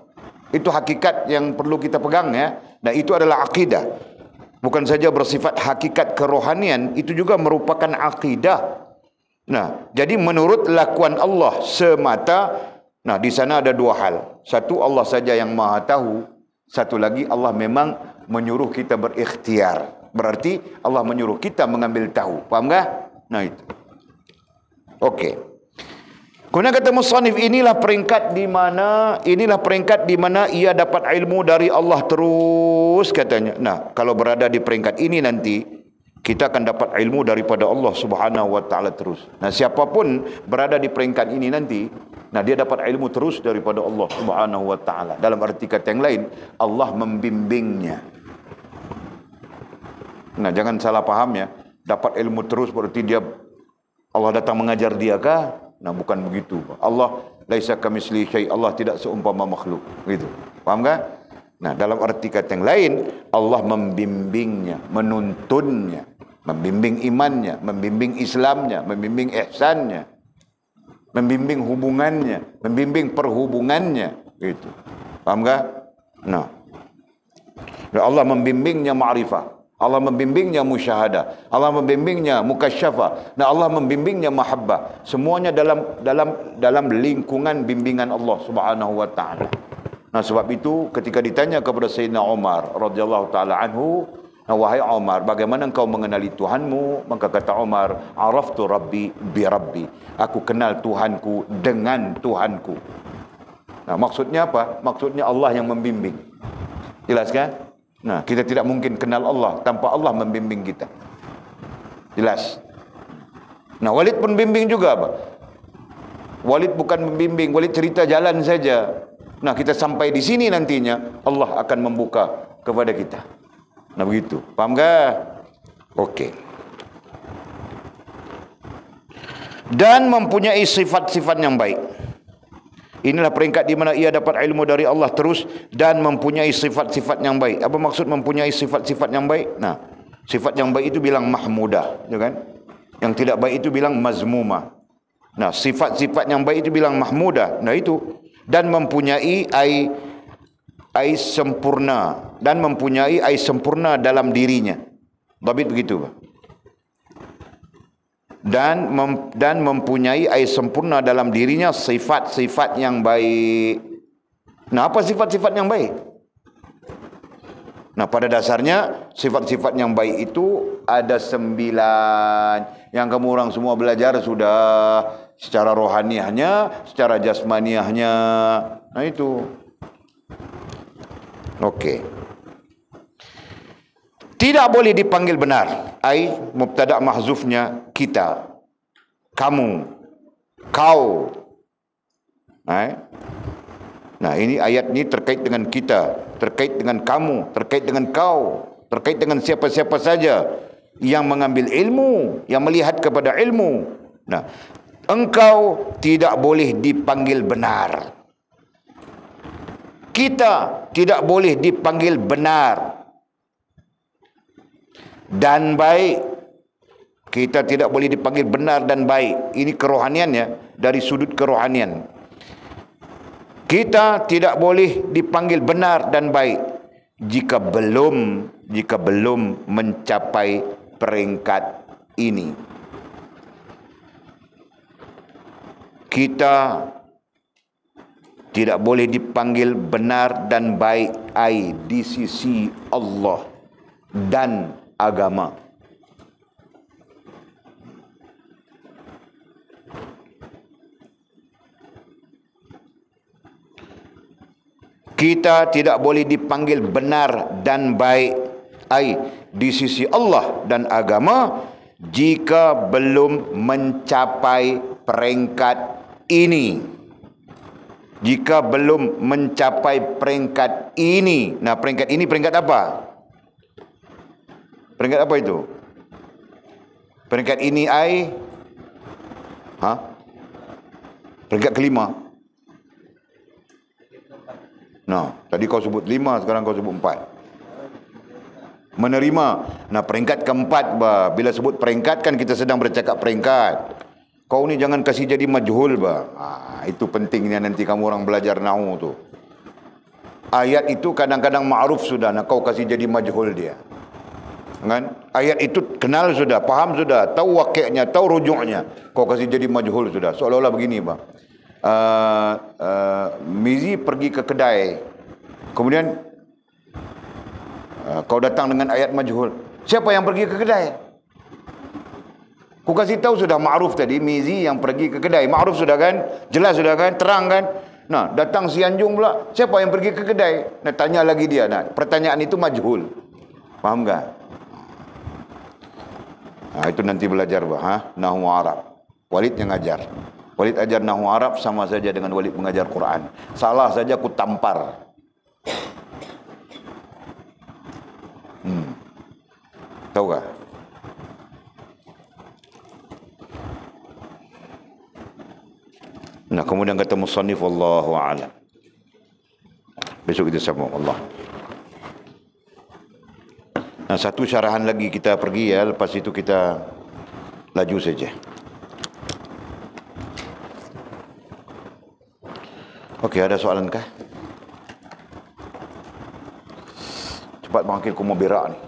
Itu hakikat yang perlu kita pegang ya. Dan itu adalah akidah. Bukan saja bersifat hakikat kerohanian, itu juga merupakan akidah. Nah, jadi menurut lakuan Allah semata. Nah, di sana ada dua hal. Satu, Allah saja yang Maha tahu. Satu lagi, Allah memang menyuruh kita berikhtiar. Berarti Allah menyuruh kita mengambil tahu. Faham tak? Nah, itu. Okey. Kemudian kata musannif, inilah peringkat di mana ia dapat ilmu dari Allah terus, katanya. Nah, kalau berada di peringkat ini nanti kita akan dapat ilmu daripada Allah Subhanahu wa taala terus. Nah, siapapun berada di peringkat ini nanti, nah dia dapat ilmu terus daripada Allah Subhanahu wa taala. Dalam arti kata yang lain, Allah membimbingnya. Nah, jangan salah paham ya. Dapat ilmu terus berarti Allah datang mengajar dia kah? Nah, bukan begitu. Allah laisa kamitslihi syai'. Allah tidak seumpama makhluk. Begitu. Paham tak? Nah, dalam arti kata yang lain, Allah membimbingnya, menuntunnya, membimbing imannya, membimbing Islamnya, membimbing ihsannya, membimbing hubungannya, membimbing perhubungannya. Gitu. Paham tak? Nah, Allah membimbingnya ma'rifah. Allah membimbingnya musyahadah, Allah membimbingnya mukasyafah, dan Allah membimbingnya mahabbah. Semuanya dalam lingkungan bimbingan Allah Subhanahu wa taala. Nah, sebab itu ketika ditanya kepada Sayyidina Umar radhiyallahu taala anhu, nah, wahai Umar, bagaimana engkau mengenali Tuhanmu? Maka kata Umar, araftu rabbi bi rabbi. Aku kenal Tuhanku dengan Tuhanku. Nah, maksudnya apa? Maksudnya Allah yang membimbing. Jelas kan? Nah, kita tidak mungkin kenal Allah tanpa Allah membimbing kita. Jelas. Nah, Walid pun bimbing juga, Pak. Walid bukan membimbing, Walid cerita jalan saja. Nah, kita sampai di sini nantinya, Allah akan membuka kepada kita. Nah, begitu. Paham tak? Okey. Dan mempunyai sifat-sifat yang baik. Inilah peringkat di mana ia dapat ilmu dari Allah terus dan mempunyai sifat-sifat yang baik. Apa maksud mempunyai sifat-sifat yang baik? Nah, sifat yang baik itu bilang mahmudah, ya kan? Yang tidak baik itu bilang mazmumah. Nah, sifat-sifat yang baik itu bilang mahmudah. Nah, itu. Dan mempunyai ai sempurna. Dan mempunyai ai sempurna dalam dirinya. Dhabit begitu, Pak. Dan mempunyai ai sempurna dalam dirinya sifat-sifat yang baik. Nah, apa sifat-sifat yang baik? Nah, pada dasarnya sifat-sifat yang baik itu ada 9 yang kamu orang semua belajar sudah, secara rohaniahnya, secara jasmaniahnya. Nah, itu. Okey. Tidak boleh dipanggil benar. Ai mubtada' mahzufnya kita, kamu, kau. Nah, ini ayat ini terkait dengan kita, terkait dengan kamu, terkait dengan kau, terkait dengan siapa-siapa saja yang mengambil ilmu, yang melihat kepada ilmu. Nah, engkau tidak boleh dipanggil benar. Kita tidak boleh dipanggil benar dan baik. Kita tidak boleh dipanggil benar dan baik. Ini kerohaniannya, dari sudut kerohanian. Kita tidak boleh dipanggil benar dan baik jika belum mencapai peringkat ini. Kita tidak boleh dipanggil benar dan baik di sisi Allah dan agama. Kita tidak boleh dipanggil benar dan baik di sisi Allah dan agama jika belum mencapai peringkat ini. Jika belum mencapai peringkat ini. Nah, peringkat ini peringkat apa? Peringkat apa itu? Peringkat ini peringkat kelima. Nah, tadi kau sebut 5, sekarang kau sebut 4. Menerima. Nah, peringkat keempat, bila sebut peringkat kan kita sedang bercakap peringkat. Kau ni jangan kasih jadi majhul, itu pentingnya nanti kamu orang belajar nahwu tu. Ayat itu kadang-kadang ma'ruf sudah, nah kau kasih jadi majhul dia. Kan? Ayat itu kenal sudah, paham sudah, tahu wakilnya, tahu rujuknya. Kau kasih jadi majhul sudah. Seolah-olah begini, Mizi pergi ke kedai, kemudian kau datang dengan ayat majhul. Siapa yang pergi ke kedai? Ku kasih tahu sudah ma'ruf tadi, Mizi yang pergi ke kedai. Ma'ruf sudah kan? Jelas sudah kan? Terang kan? Nah, datang si Anjung pula, siapa yang pergi ke kedai? Nah, tanya lagi dia. Nah, pertanyaan itu majhul. Faham tak? Nah, itu nanti belajar nahwu Arab. Walid yang ajar. Walid ajar nahwu Arab sama saja dengan Walid mengajar Quran. Salah saja ku tampar. Tahu tak? Nah, kemudian kata musannif wallahu a'lam. Besok kita sambung Allah. Nah, satu syarahan lagi kita pergi ya, lepas itu kita laju saja. Okey, ada soalan kah? Cepat bangkit, aku mau berak ni.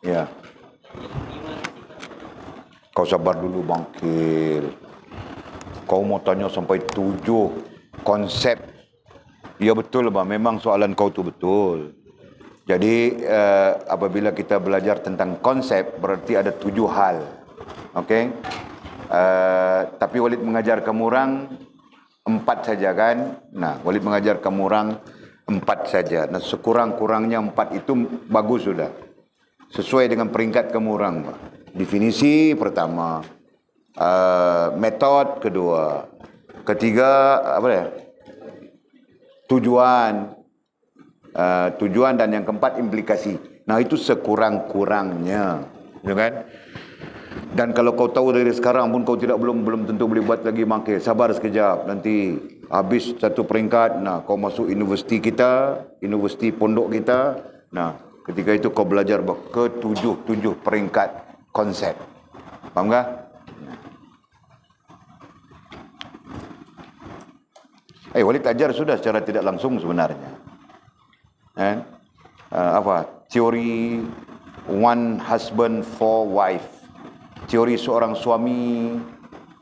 Ya. Kau sabar dulu bangkit. Kau mau tanya sampai 7 konsep. Ya betul, memang soalan kau tu betul. Jadi apabila kita belajar tentang konsep, berarti ada 7 hal. Okey. Tapi Walid mengajar kamu orang 4 saja kan. Nah, Walid mengajar kamu orang 4 saja. Nah, sekurang-kurangnya 4 itu bagus sudah. Sesuai dengan peringkat kamu orang. Definisi pertama, metode kedua, ketiga apa ya? Tujuan, tujuan, dan yang keempat implikasi. Nah, itu sekurang-kurangnya, ya kan? Dan kalau kau tahu dari sekarang pun kau belum tentu boleh buat lagi, maka sabar sekejap, nanti habis satu peringkat, nah kau masuk universiti kita, universiti pondok kita. Nah, ketika itu kau belajar ke 7 peringkat konsep. Faham tak? Walid ajar sudah secara tidak langsung sebenarnya. Teori one husband, four wife. Teori seorang suami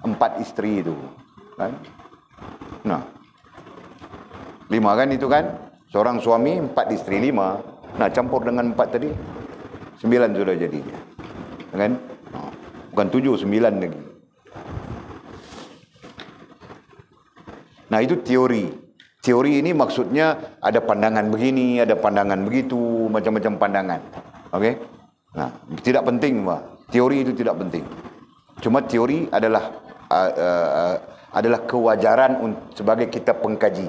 4 isteri itu. Kan? Nah, 5 kan itu kan? Seorang suami 4 isteri 5. Nah, campur dengan 4 tadi 9 sudah jadinya. Kan? Bukan 7, 9 lagi. Nah, itu teori. Teori ini maksudnya ada pandangan begini, ada pandangan begitu, macam-macam pandangan. Okey? Nah, tidak penting, Pak. Teori itu tidak penting. Cuma teori adalah kewajaran sebagai kita pengkaji.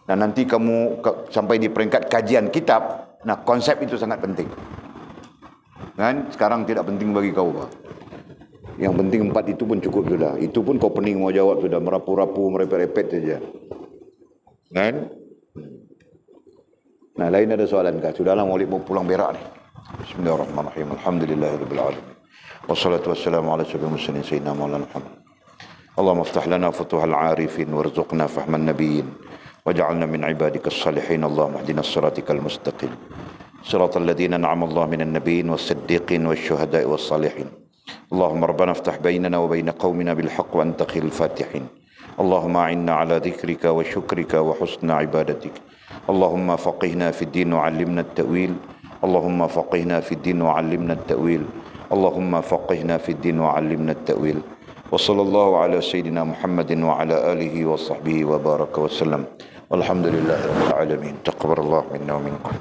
Nah, nanti kamu sampai di peringkat kajian kitab, nah konsep itu sangat penting. Kan? Sekarang tidak penting bagi kau, Pak. Yang penting 4 itu pun cukup sudah. Itu pun kau pening mau jawab sudah, merapu-rapu, merepet-repet saja. Kan? Nah, lain ada soalan kah? Sudahlah, Maulid mau pulang berak ni. Bismillahirrahmanirrahim. Alhamdulillahirabbil alamin. Wassalatu wassalamu ala asyrafil mursalin sayyidina Maulana Muhammad. Allahumma iftah lana futuhal arifin warzuqna fahman nabiyyin waj'alna min ibadikas salihin. Allahumma ihdinas siratal mustaqim. Siratal ladzina an'ama Allah minan nabiyyin was-siddiqin wasyuhada'i was-salihin. اللهم ربنا افتح بيننا وبين قومنا بالحق وأنت خير الفاتحين. اللهم أعنا على ذكرك وشكرك وحسن عبادتك. اللهم فقهنا في الدين وعلمنا التأويل. اللهم فقهنا في الدين وعلمنا التأويل. اللهم فقهنا في الدين وعلمنا التأويل. وصلى الله على سيدنا محمد وعلى آله وصحبه وبارك وسلم. والحمد لله رب العالمين. تقبل الله منا ومنكم.